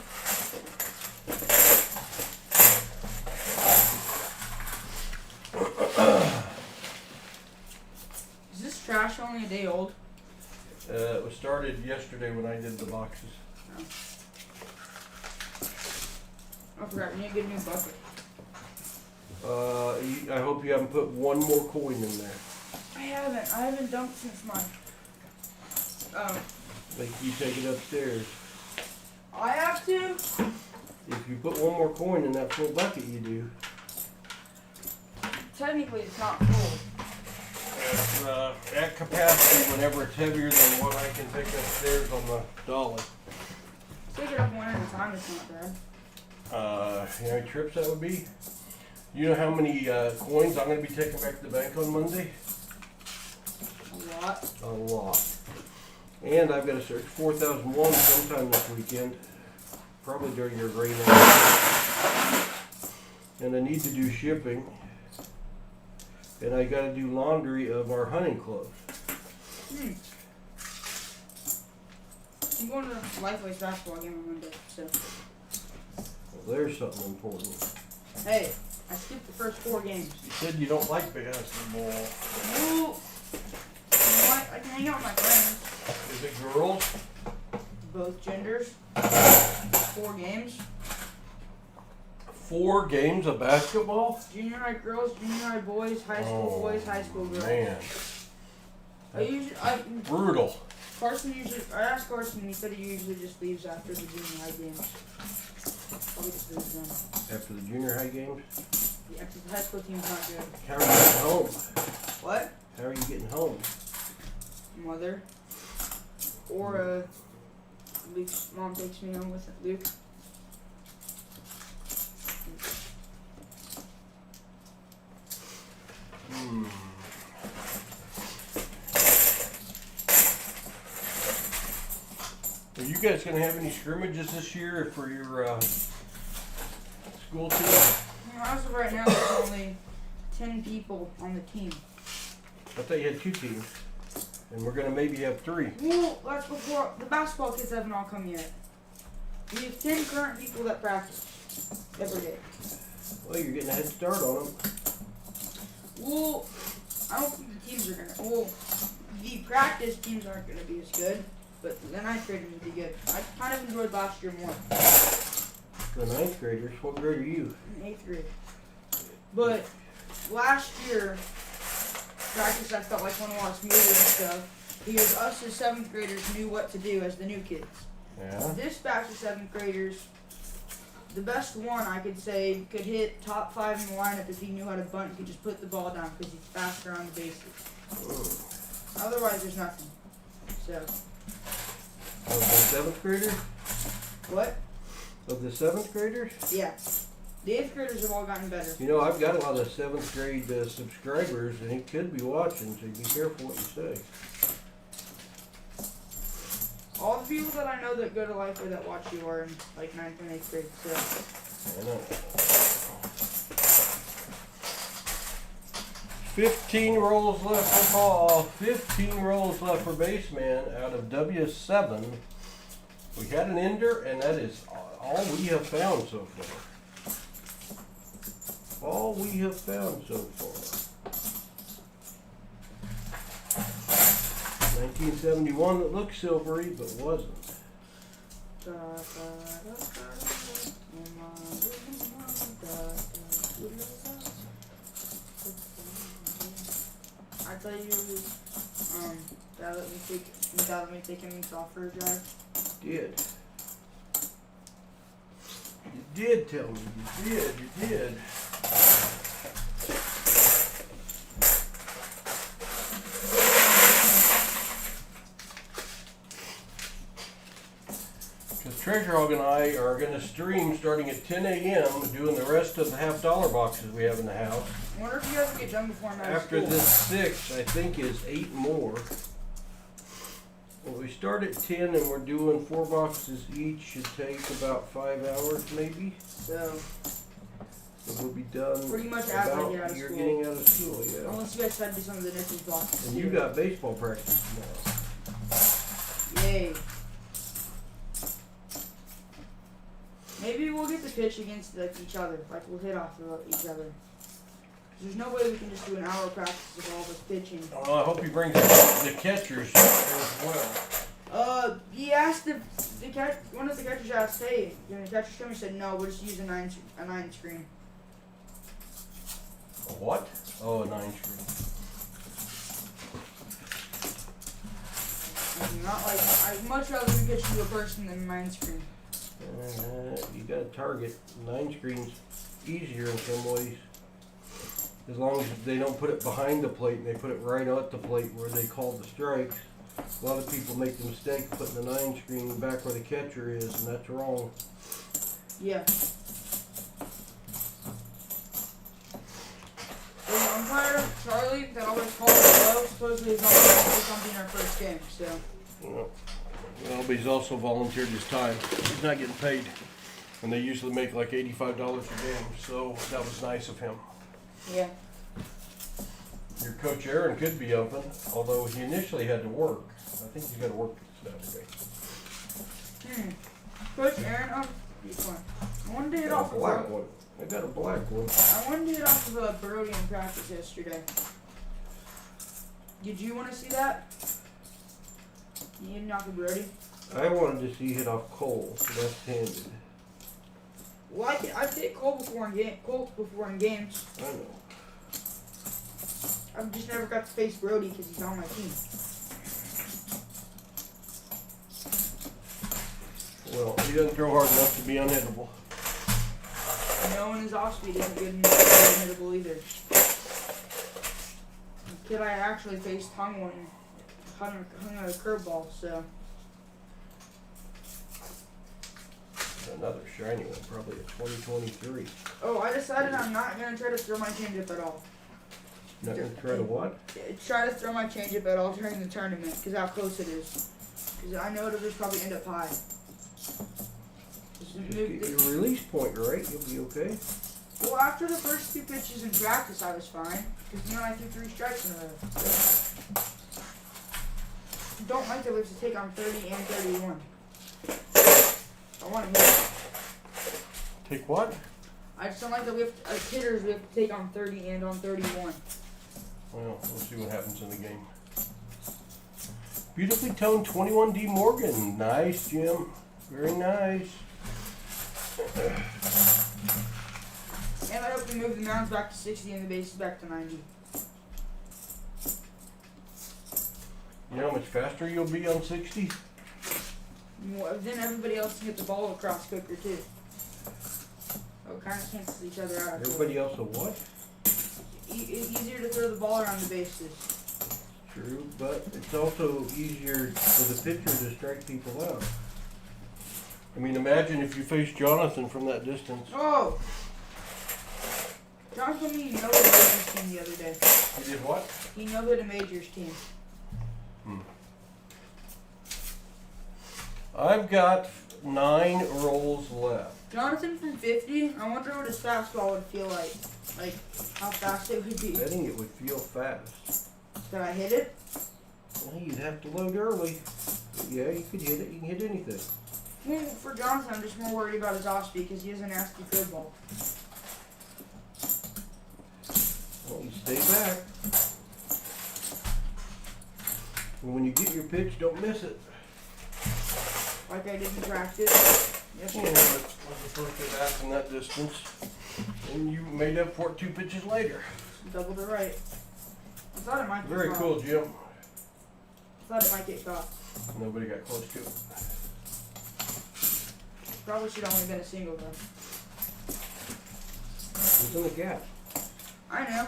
Is this trash only a day old? It was started yesterday when I did the boxes. Oh. I forgot, we need to get a new bucket. I hope you haven't put 1 more coin in there. I haven't dumped since mine. Make you take it upstairs. I have to? If you put 1 more coin in that full bucket, you do. Technically, it's not full. It's at capacity whenever it's heavier than what I can take upstairs on the dolly. Take it up one at a time, it's not bad. You know how many trips that would be? You know how many coins I'm going to be taking back to the bank on Monday? A lot. A lot. And I've got to search 4001 sometime this weekend. Probably during your grain hour. And I need to do shipping. And I got to do laundry of our hunting clothes. I'm going to the Lifeways basketball game on Monday, so. Well, there's something important. Hey, I skipped the first 4 games. You said you don't like basketball. Ooh. What? I can hang out with my friends. Is it girls? Both genders. 4 games. 4 games of basketball? Junior high girls, junior high boys, high school boys, high school girls. Man. Brutal. Carson usually, I asked Carson and he said he usually just leaves after the junior high games. Probably just leaves then. After the junior high games? Yeah, because the high school team's not good. How are you getting home? What? How are you getting home? Mother. Or, Luke's mom takes me home with Luke. Are you guys going to have any scrimmages this year for your school team? As of right now, there's only 10 people on the team. I thought you had 2 teams. And we're going to maybe have 3. Well, that's before the basketball kids haven't all come yet. We have 10 current people that practice every day. Well, you're getting a head start on them. Well, I don't think the teams are gonna. Well, the practice teams aren't going to be as good, but the ninth graders will be good. I kind of enjoyed last year more. The ninth graders? What grade are you? In 8th grade. But last year, practice I felt like went a lot smoother and stuff because us as 7th graders knew what to do as the new kids. Yeah. This batch of 7th graders, the best one I could say could hit top 5 in the lineup if he knew how to bunt and could just put the ball down because he's faster on the bases. Otherwise, there's nothing. So. Of the 7th graders? What? Of the 7th graders? Yeah. The 8th graders have all gotten better. You know, I've got a lot of 7th grade subscribers, and he could be watching, so be careful what you say. All the people that I know that go to Life or that watch you are in like 9th and 8th grade. So. I know. 15 rolls left for ball. 15 rolls left for baseman out of W7. We had an ender, and that is all we have found so far. All we have found so far. 1971 that looked silvery, but wasn't. I tell you, that let me take him off for a drive. Did. You did tell me. You did. Because Treasure Hog and I are going to stream starting at 10 a.m. doing the rest of the $50 boxes we have in the house. I wonder if you guys will get done before I'm out of After school. this 6, I think is 8 more. Well, we start at 10 and we're doing 4 boxes each. Should take about 5 hours maybe. So We'll be done pretty much after I about get out of you're school. getting out of school, yeah. Unless you guys decide to do some of the next boxes. And you got baseball practice tomorrow. Yay. Maybe we'll get the pitch against like each other. Like we'll hit off of each other. There's no way we can just do an hour practice of all this pitching. Oh, I hope he brings the catchers as well. He asked if one of the catchers asked, hey, can the catcher come? He said, no, we'll just use a 9 screen. A what? Oh, a 9 screen. Not like, I'd much rather we pitch to a person than a 9 screen. You got to target 9 screens easier in some ways. As long as they don't put it behind the plate and they put it right at the plate where they call the strikes. A lot of people make the mistake of putting the 9 screen back where the catcher is, and that's wrong. Yeah. The umpire, Charlie, that always calls the low, supposedly is not going to do something in our first game, so. Well, but he's also volunteered his time. He's not getting paid. And they usually make like $85 a game, so that was nice of him. Yeah. Your coach Aaron could be open, although he initially had to work. I think he's got to work Saturday. Coach Aaron, he's fine. I wanted to hit Got off a of black one. I got a black one. I wanted to hit off of a Brody in practice yesterday. Did you want to see that? You didn't knock a Brody? I wanted to see hit off Cole, left-handed. Well, I've hit Cole before in games. I know. I've just never got to face Brody because he's on my team. Well, he doesn't throw hard enough to be unhittable. No, and his off-speed isn't good enough to be unhittable either. The kid I actually faced hung a curveball, so. Another shiny one, probably a 2023. Oh, I decided I'm not going to try to throw my changeup at all. Not going to try to what? Try to throw my changeup at all during the tournament, because how close it is. Because I know it'll just probably end up high. Just get your release point right, you'll be okay. Well, after the first 2 pitches in practice, I was fine. Because then I threw 3 strikes in a row. Don't like that we have to take on 30 and 31. I want to hit. Take what? I just don't like that we have to, as hitters, we have to take on 30 and on 31. Well, we'll see what happens in the game. Beautifully toned 21D Morgan. Nice, Jim. Very nice. And I hope we move the mounds back to 60 and the bases back to 90. You know how much faster you'll be on 60? Well, then everybody else can get the ball across quicker too. So it kind of cancels each other out. Everybody else will what? Easier to throw the ball around the bases. True, but it's also easier for the pitcher to strike people out. I mean, imagine if you face Jonathan from that distance. Oh! John told me he know the majors team the other day. You did what? He know the majors team. I've got 9 rolls left. Jonathan from 50, I wonder what his fastball would feel like. Like, how fast it would be. Betting it would feel fast. Could I hit it? Well, you'd have to load early. But yeah, you could hit it. You can hit anything. Well, for Jonathan, I'm just more worried about his off speed because he has a nasty curveball. Well, you stay back. And when you get your pitch, don't miss it. Like I did in practice. Yeah, that was the first at bat from that distance. And you made up for it 2 pitches later. Double to right. I thought it might get Very caught. cool, Jim. I thought it might get caught. Nobody got close to it. Probably should have only been a single though. It's in the gap. I know.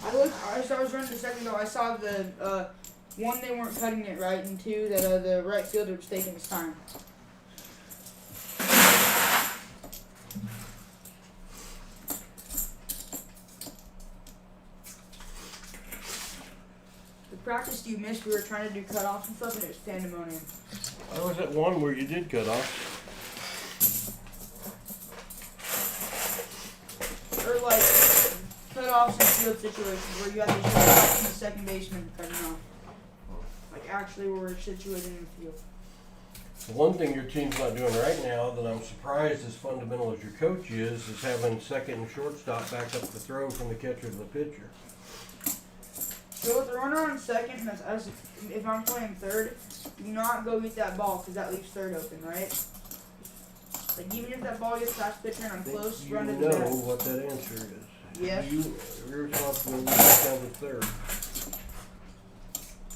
I looked. As I was running the second though, I saw the 1, they weren't cutting it right, and 2, that the right fielder was taking his time. The practice you missed, we were trying to do cutoffs and stuff, and it was pandemonium. I was at one where you did cut off. Or like cutoffs in field situations where you have to shut off the second baseman cutting off. Like actually where we're situated in the field. The one thing your team's not doing right now that I'm surprised, as fundamental as your coach is having second and shortstop back up the throw from the catcher to the pitcher. So with the runner on second, if I'm playing third, do not go get that ball because that leaves third open, right? Like even if that ball gets past pitcher and I'm close, run to the You know back. what that answer is. Yes. You're responsible to get down to third.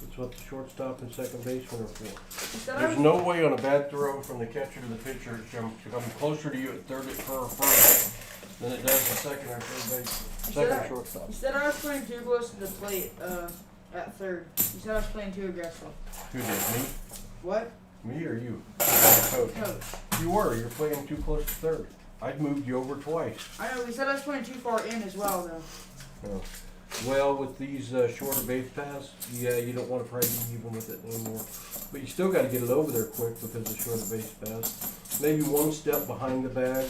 That's what the shortstop and second baseman are for. There's no way on a bad throw from the catcher to the pitcher to come closer to you at third for first than it does the second or third base. Second shortstop. You said I was playing too close to the plate at third. You said I was playing too aggressive. Who did, me? What? Me or you? Coach. Coach. You were. You're playing too close to third. I'd moved you over twice. I know. We said I was playing too far in as well, though. Oh. Well, with these shorter base paths, yeah, you don't want to try to be even with it anymore. But you still got to get it over there quick because of shorter base paths. Maybe 1 step behind the bag,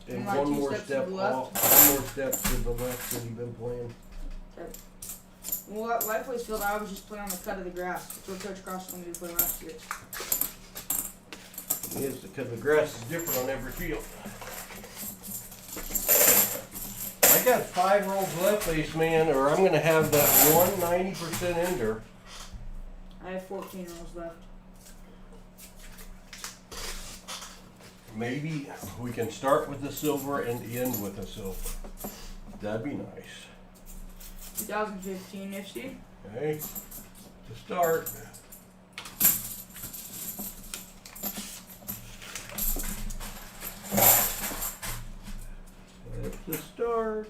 and like 1 2 more steps to step the left? off, 1 more step to the left than you've been playing. Okay. Well, at Lifeways Field, I was just playing on the cut of the grass. That's what Coach Cross told me to play last year. It is because the grass is different on every field. I got 5 rolls left, Ace Man, or I'm going to have that 190% ender. I have 14 rolls left. Maybe we can start with the silver and end with the silver. That'd be nice. 2015 Nifty. Okay, to start. That's the start.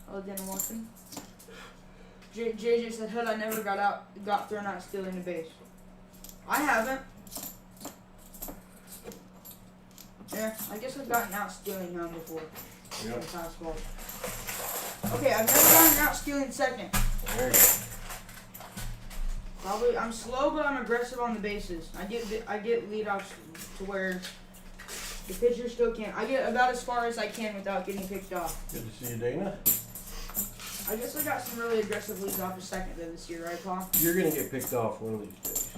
Alexander Watson. JJ said, "Hood, I never got thrown out stealing the base." I haven't. Yeah, I guess I've gotten out stealing home before. Yep. Okay, I've never gotten out stealing second. There you go. Probably, I'm slow, but I'm aggressive on the bases. I get leadoffs to where the pitcher still can't. I get about as far as I can without getting picked off. Good to see you, Dana. I guess I got some really aggressive leads off a second though this year, right, Paul? You're gonna get picked off one of these days.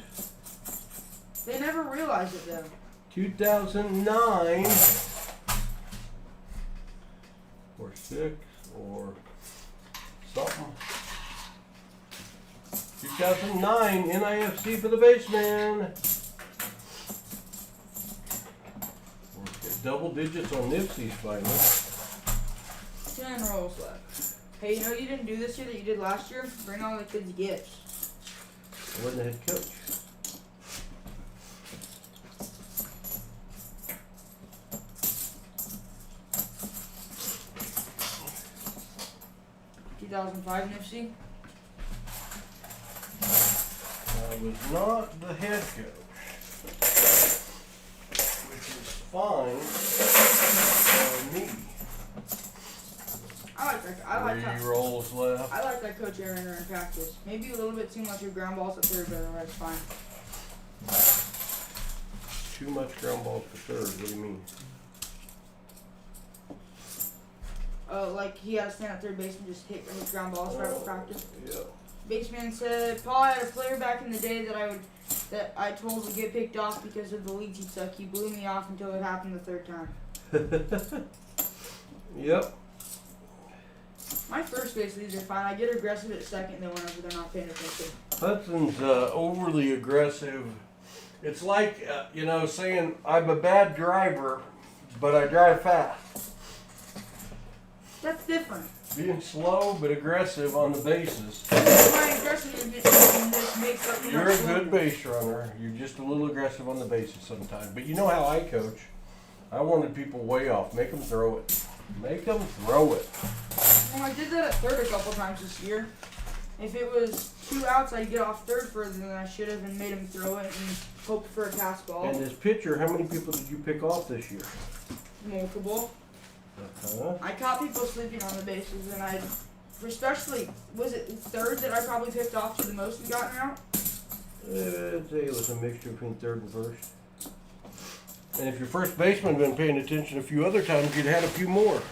They never realize it though. 2009 or 6 or something. 2009 NIFC for the baseman. Get double digits on Nipsey's finally. 10 rolls left. Hey, you know you didn't do this year that you did last year? Bring all the kids gifts. I wasn't the head coach. $2005 Nipsey. I was not the head coach, which is fine for me. I like that. Three rolls left. I like that coach Aaron in practice. Maybe a little bit too much of ground balls at third, but otherwise fine. Too much ground balls for third. What do you mean? Like he had to stand at third base and just hit ground balls right after practice. Yeah. Baseman said, Paul had a player back in the day that I told would get picked off because of the leads he took. He blew me off until it happened the third time. Yep. My first base leads are fine. I get aggressive at second though whenever they're not paying attention. Hudson's overly aggressive. It's like, saying I'm a bad driver, but I drive fast. That's different. Being slow but aggressive on the bases. My aggressiveness just makes up for You're my a good slowness. base runner. You're just a little aggressive on the bases sometimes. But you know how I coach. I wanted people way off. Make them throw it. Make them throw it. Well, I did that at third a couple times this year. If it was 2 outs, I'd get off third further than I should have and made him throw it and hope for a pass ball. And this pitcher, how many people did you pick off this year? Multiple. Uh-huh. I caught people sleeping on the bases, and especially, was it third that I probably picked off to the most and gotten out? I'd say it was a mixture between third and first. And if your first baseman had been paying attention a few other times, you'd had a few more.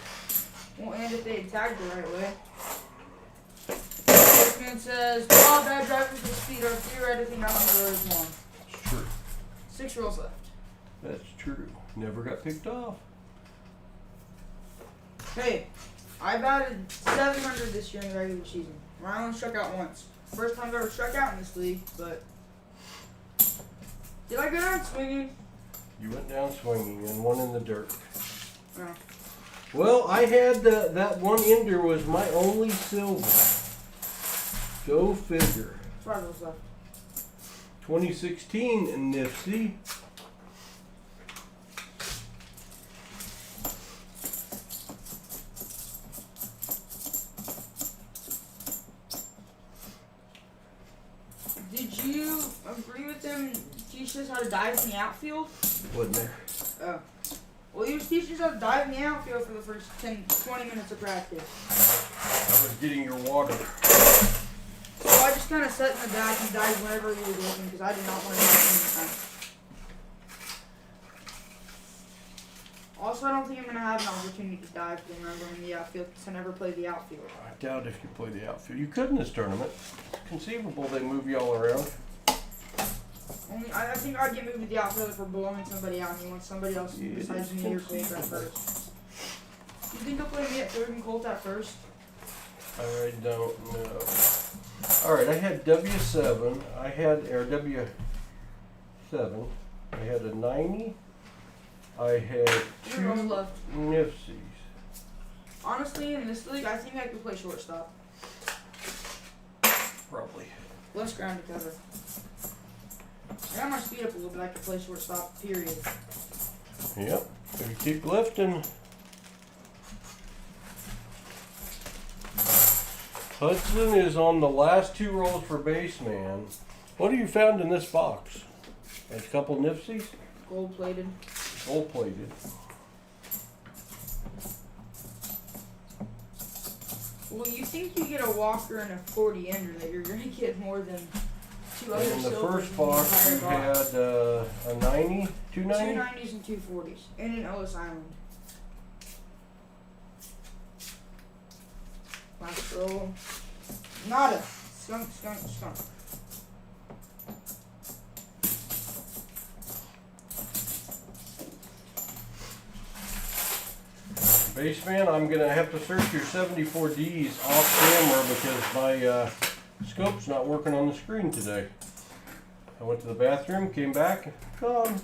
Well, and if they had tagged the right way. Baseman says, all bad drivers with speed are theoretically not on the road as one. It's true. 6 rolls left. That's true. Never got picked off. Hey, I batted 700 this year in the regular season. I only struck out once. First time I've ever struck out in this league, but did I go down swinging? You went down swinging and one in the dirt. No. Well, I had that one ender was my only silver. Go figure. 5 rolls left. 2016 in Nipsey. Did you agree with him? Teach us how to dive in the outfield? Wasn't there? Oh. Well, he was teaching us how to dive in the outfield for the first 20 minutes of practice. I was getting your water. So I just kind of sat in the back and dived whenever he was looking because I did not want to dive any time. Also, I don't think I'm going to have an opportunity to dive when I'm going in the outfield because I never played the outfield. I doubt if you play the outfield. You could in this tournament. It's conceivable they move you all around. I think I'd get moved to the outfield if we're blowing somebody out and he wants somebody else Yeah, besides it's me or Colt at conceivable. first. You think he'll play me at third and Colt at first? I don't know. Alright, I had W7. W7. I had a 90. I had 2 Who else left? Nipseys. Honestly, in this league, I think I could play shortstop. Probably. Less ground to cover. I got my speed up a little bit. I could play shortstop, period. Yep. If you keep lifting. Hudson is on the last 2 rolls for baseman. What have you found in this box? A couple Nipseys? Gold plated. Gold plated. Well, you think you get a walker and a 40 ender that you're going to get more than 2 other And in the silvers first box, in you the entire box. had a 90, 2 290. 90s and 2 40s. And an Ellis Island. Last roll. Nada. Skunk, skunk, skunk. Baseman, I'm gonna have to search your 74Ds off camera because my scope's not working on the screen today. I went to the bathroom, came back, gone.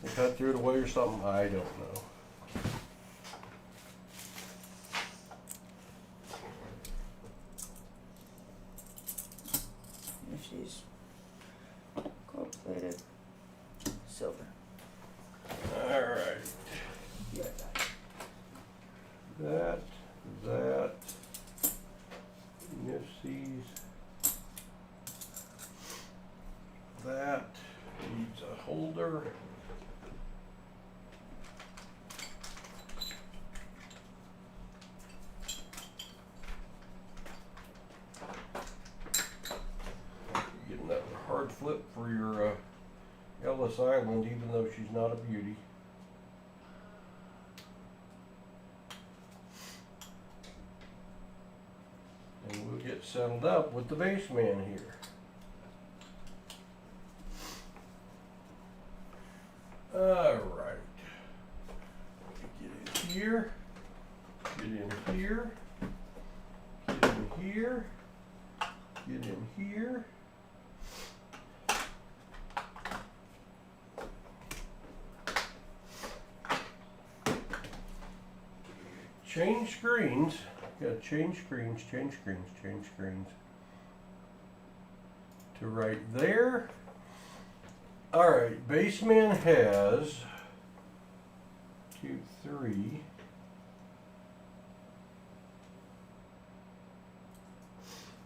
I threw it away or something, I don't know. She's gold-plated silver. Alright. Yeah. That, Nifsies. That needs a holder. Getting that hard flip for your Ellis Island, even though she's not a beauty. And we'll get settled up with the baseman here. Alright. Get in here. Get in here. Get in here. Get in here. Change screens. Gotta change screens, change screens, change screens. To right there. Alright, baseman has 2, 3.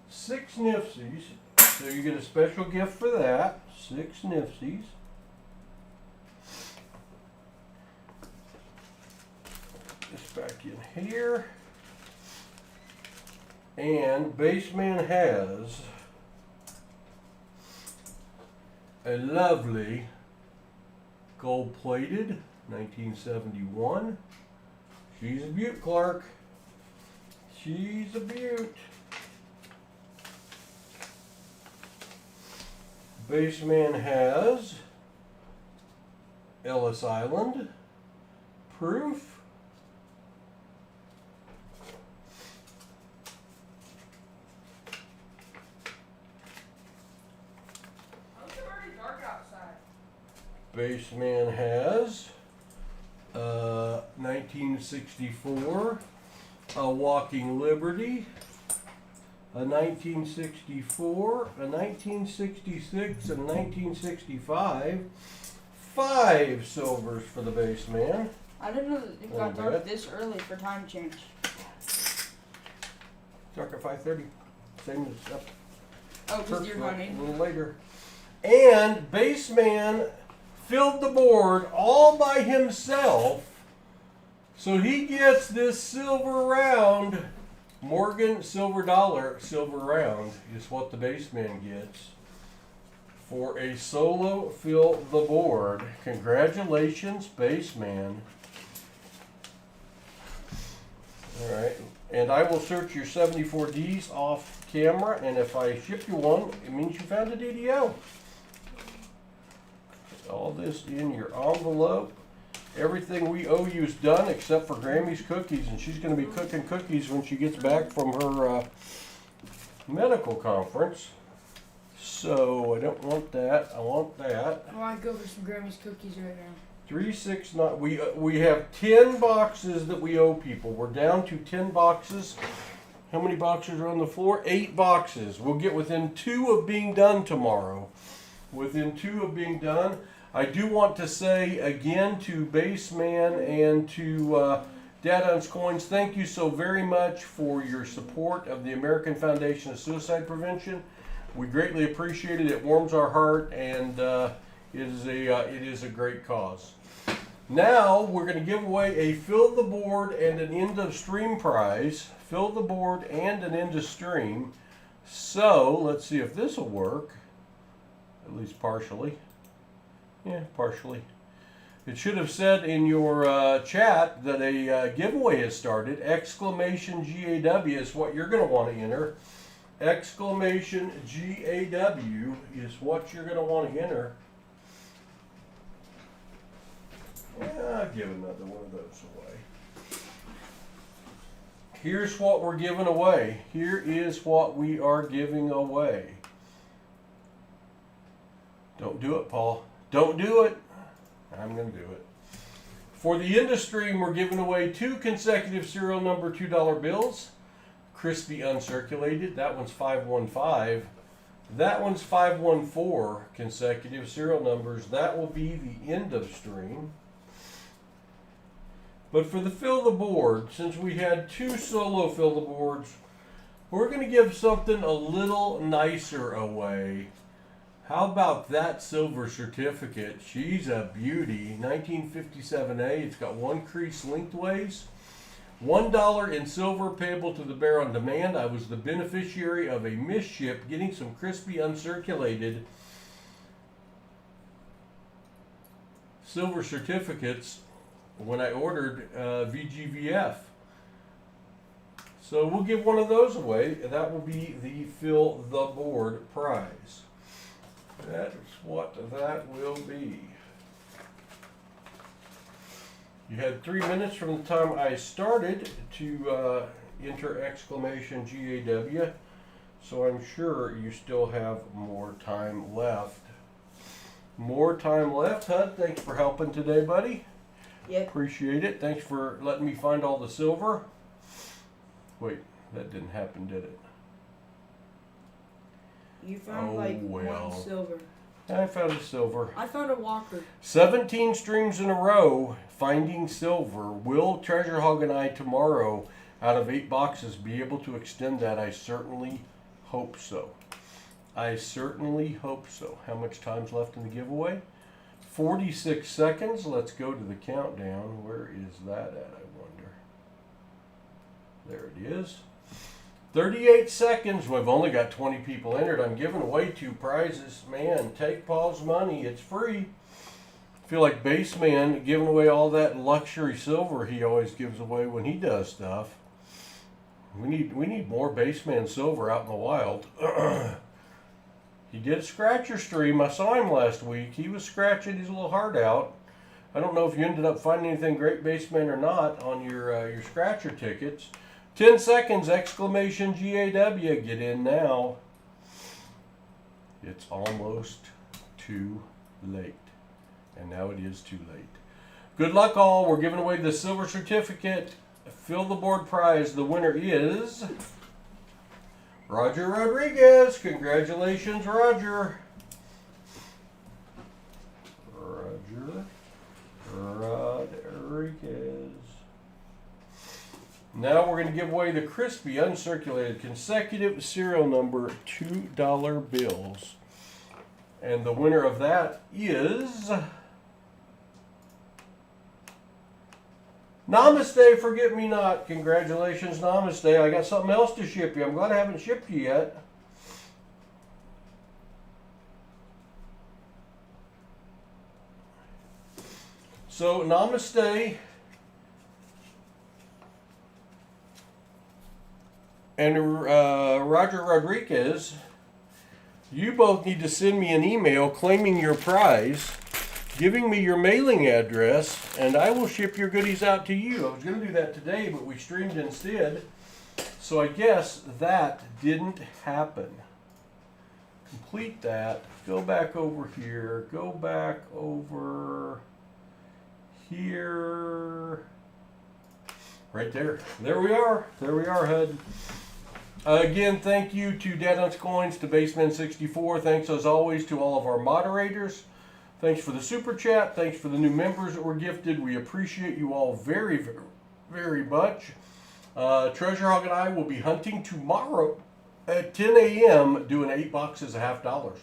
Six Nifsies. So you get a special gift for that. 6 Nifsies. This back in here. And baseman has a lovely gold-plated 1971. She's a beaut, Clark. She's a beaut. Baseman has Ellis Island proof. Baseman has 1964, a Walking Liberty, a 1964, a 1966, and 1965. 5 silvers for the baseman. I didn't know that it got dark this early for time change. Dark at 5:30. Same as up. Oh, because you're A hunting. little later. And baseman filled the board all by himself, so he gets this silver round. Morgan silver dollar, silver round is what the baseman gets for a solo fill the board. Congratulations, baseman. All right, and I will search your 74Ds off camera, and if I ship you one, it means you found a DDO. All this in your envelope. Everything we owe you is done except for Grammy's cookies, and she's going to be cooking cookies when she gets back from her medical conference. So I don't want that. I want that. I want to go for some Grammy's cookies right now. 369. We have 10 boxes that we owe people. We're down to 10 boxes. How many boxes are on the floor? 8 boxes. We'll get within 2 of being done tomorrow. Within 2 of being done. I do want to say again to Baseman and to Dad Owns Coins, thank you so very much for your support of the American Foundation of Suicide Prevention. We greatly appreciate it. It warms our heart, and it is a great cause. Now we're going to give away a Fill the Board and an End of Stream prize. Fill the board and an End of Stream. So let's see if this will work, at least partially. Yeah, partially. It should have said in your chat that a giveaway has started. Exclamation GAW is what you're going to want to enter. Exclamation GAW is what you're going to want to enter. Yeah, I'll give another one of those away. here's what we're giving away. Here is what we are giving away. Don't do it, Paul. Don't do it. I'm going to do it. For the end of stream, we're giving away 2 consecutive serial number $2 bills. Crispy uncirculated. That one's 515. That one's 514 consecutive serial numbers. That will be the end of stream. But for the fill the board, since we had 2 solo fill the boards, we're going to give something a little nicer away. How about that silver certificate? She's a beauty. 1957A. It's got 1 crease lengthways. $1 in silver payable to the bearer on demand. I was the beneficiary of a misship getting some crispy uncirculated silver certificates when I ordered VGVF. So we'll give one of those away. That will be the Fill the Board prize. That's what that will be. You had 3 minutes from the time I started to enter exclamation GAW, so I'm sure you still have more time left. More time left, Hud. Thanks for helping today, buddy. Yep. Appreciate it. Thanks for letting me find all the silver. Wait, that didn't happen, did it? You found one silver. I found a silver. I found a walker. 17 streams in a row, finding silver. Will Treasure Hog and I tomorrow, out of 8 boxes, be able to extend that? I certainly hope so. I certainly hope so. How much time's left in the giveaway? 46 seconds. Let's go to the countdown. Where is that at, I wonder? There it is. 38 seconds. We've only got 20 people entered. I'm giving away 2 prizes. Man, take Paul's money. It's free. I feel like Baseman giving away all that luxury silver he always gives away when he does stuff. We need more Baseman silver out in the wild. He did a scratcher stream. I saw him last week. He was scratching his little heart out. I don't know if you ended up finding anything great Baseman or not on your scratcher tickets. 10 seconds, exclamation GAW. Get in now. It's almost too late. And now it is too late. Good luck all. We're giving away the silver certificate. Fill the board prize. The winner is Roger Rodriguez. Congratulations, Roger. Roger Rodriguez. Now we're going to give away the crispy, uncirculated, consecutive serial number $2 bills. And the winner of that is Namaste, Forget Me Not. Congratulations, Namaste. I got something else to ship you. I'm glad I haven't shipped you yet. So, Namaste and Roger Rodriguez, you both need to send me an email claiming your prize, giving me your mailing address, and I will ship your goodies out to you. I was going to do that today, but we streamed instead. So I guess that didn't happen. Complete that. Go back over here. Go back over here. Right there. There we are. There we are, Hud. Again, thank you to Dad Hunts Coins, to Baseman64. Thanks as always to all of our moderators. Thanks for the super chat. Thanks for the new members that were gifted. We appreciate you all very, very, very much. Treasure Hog and I will be hunting tomorrow at 10 a.m. doing 8 boxes at $50.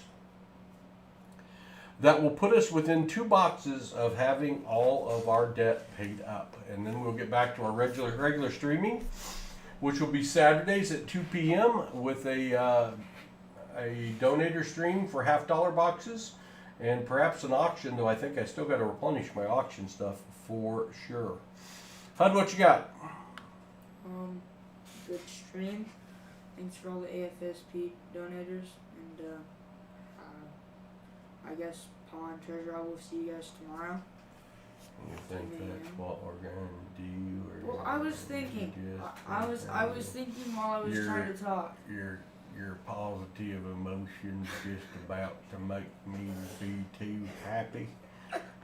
That will put us within 2 boxes of having all of our debt paid up. And then we'll get back to our regular streaming, which will be Saturdays at 2 p.m. with a donator stream for $50 boxes. And perhaps an auction, though I think I still got to replenish my auction stuff for sure. Hud, what you got? Good stream. Thanks for all the AFSP donators. And I guess Paul and Treasure, I will see you guys tomorrow. You think that's what we're gonna do? Or Well, I was thinking. I was thinking while I was trying to talk. Your positive emotions just about to make me be too happy.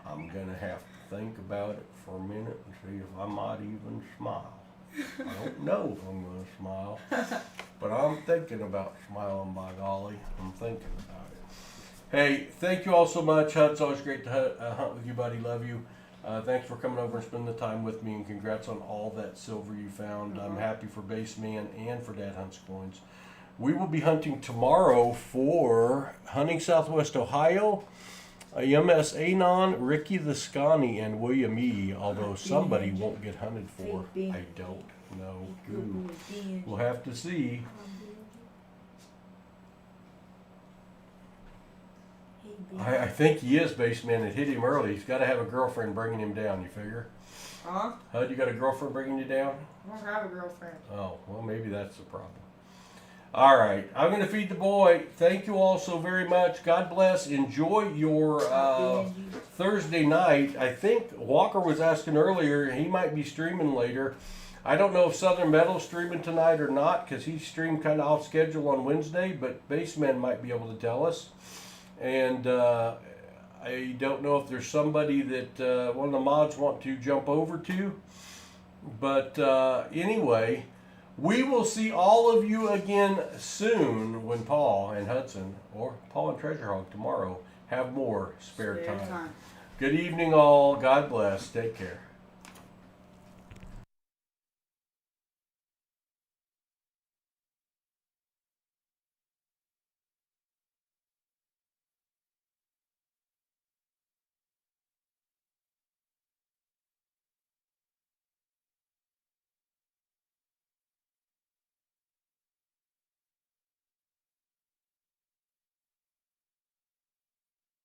I'm gonna have to think about it for a minute and see if I might even smile. I don't know if I'm gonna smile, but I'm thinking about smiling, by golly. I'm thinking about it. Hey, thank you all so much. It's always great to hunt with you, buddy. Love you. Thanks for coming over and spending the time with me, and congrats on all that silver you found. I'm happy for Baseman and for Dad Hunts Coins. We will be hunting tomorrow for Hunting Southwest Ohio, MS Anon, Ricky the Scotty, and William E. Although somebody won't get hunted for, I don't know who. We'll have to see. I think he is, Baseman. It hit him early. He's got to have a girlfriend bringing him down. You figure? Huh? Hud, you got a girlfriend bringing you down? I don't have a girlfriend. Oh, well, maybe that's the problem. All right, I'm going to feed the boy. Thank you all so very much. God bless. Enjoy your Thursday night. I think Walker was asking earlier, he might be streaming later. I don't know if Southern Metal's streaming tonight or not because he streamed kind of off schedule on Wednesday, but Baseman might be able to tell us. And I don't know if there's somebody that one of the mods want to jump over to. But anyway, we will see all of you again soon when Paul and Hudson, or Paul and Treasure Hog tomorrow, have more spare time. Good evening all. God bless. Take care.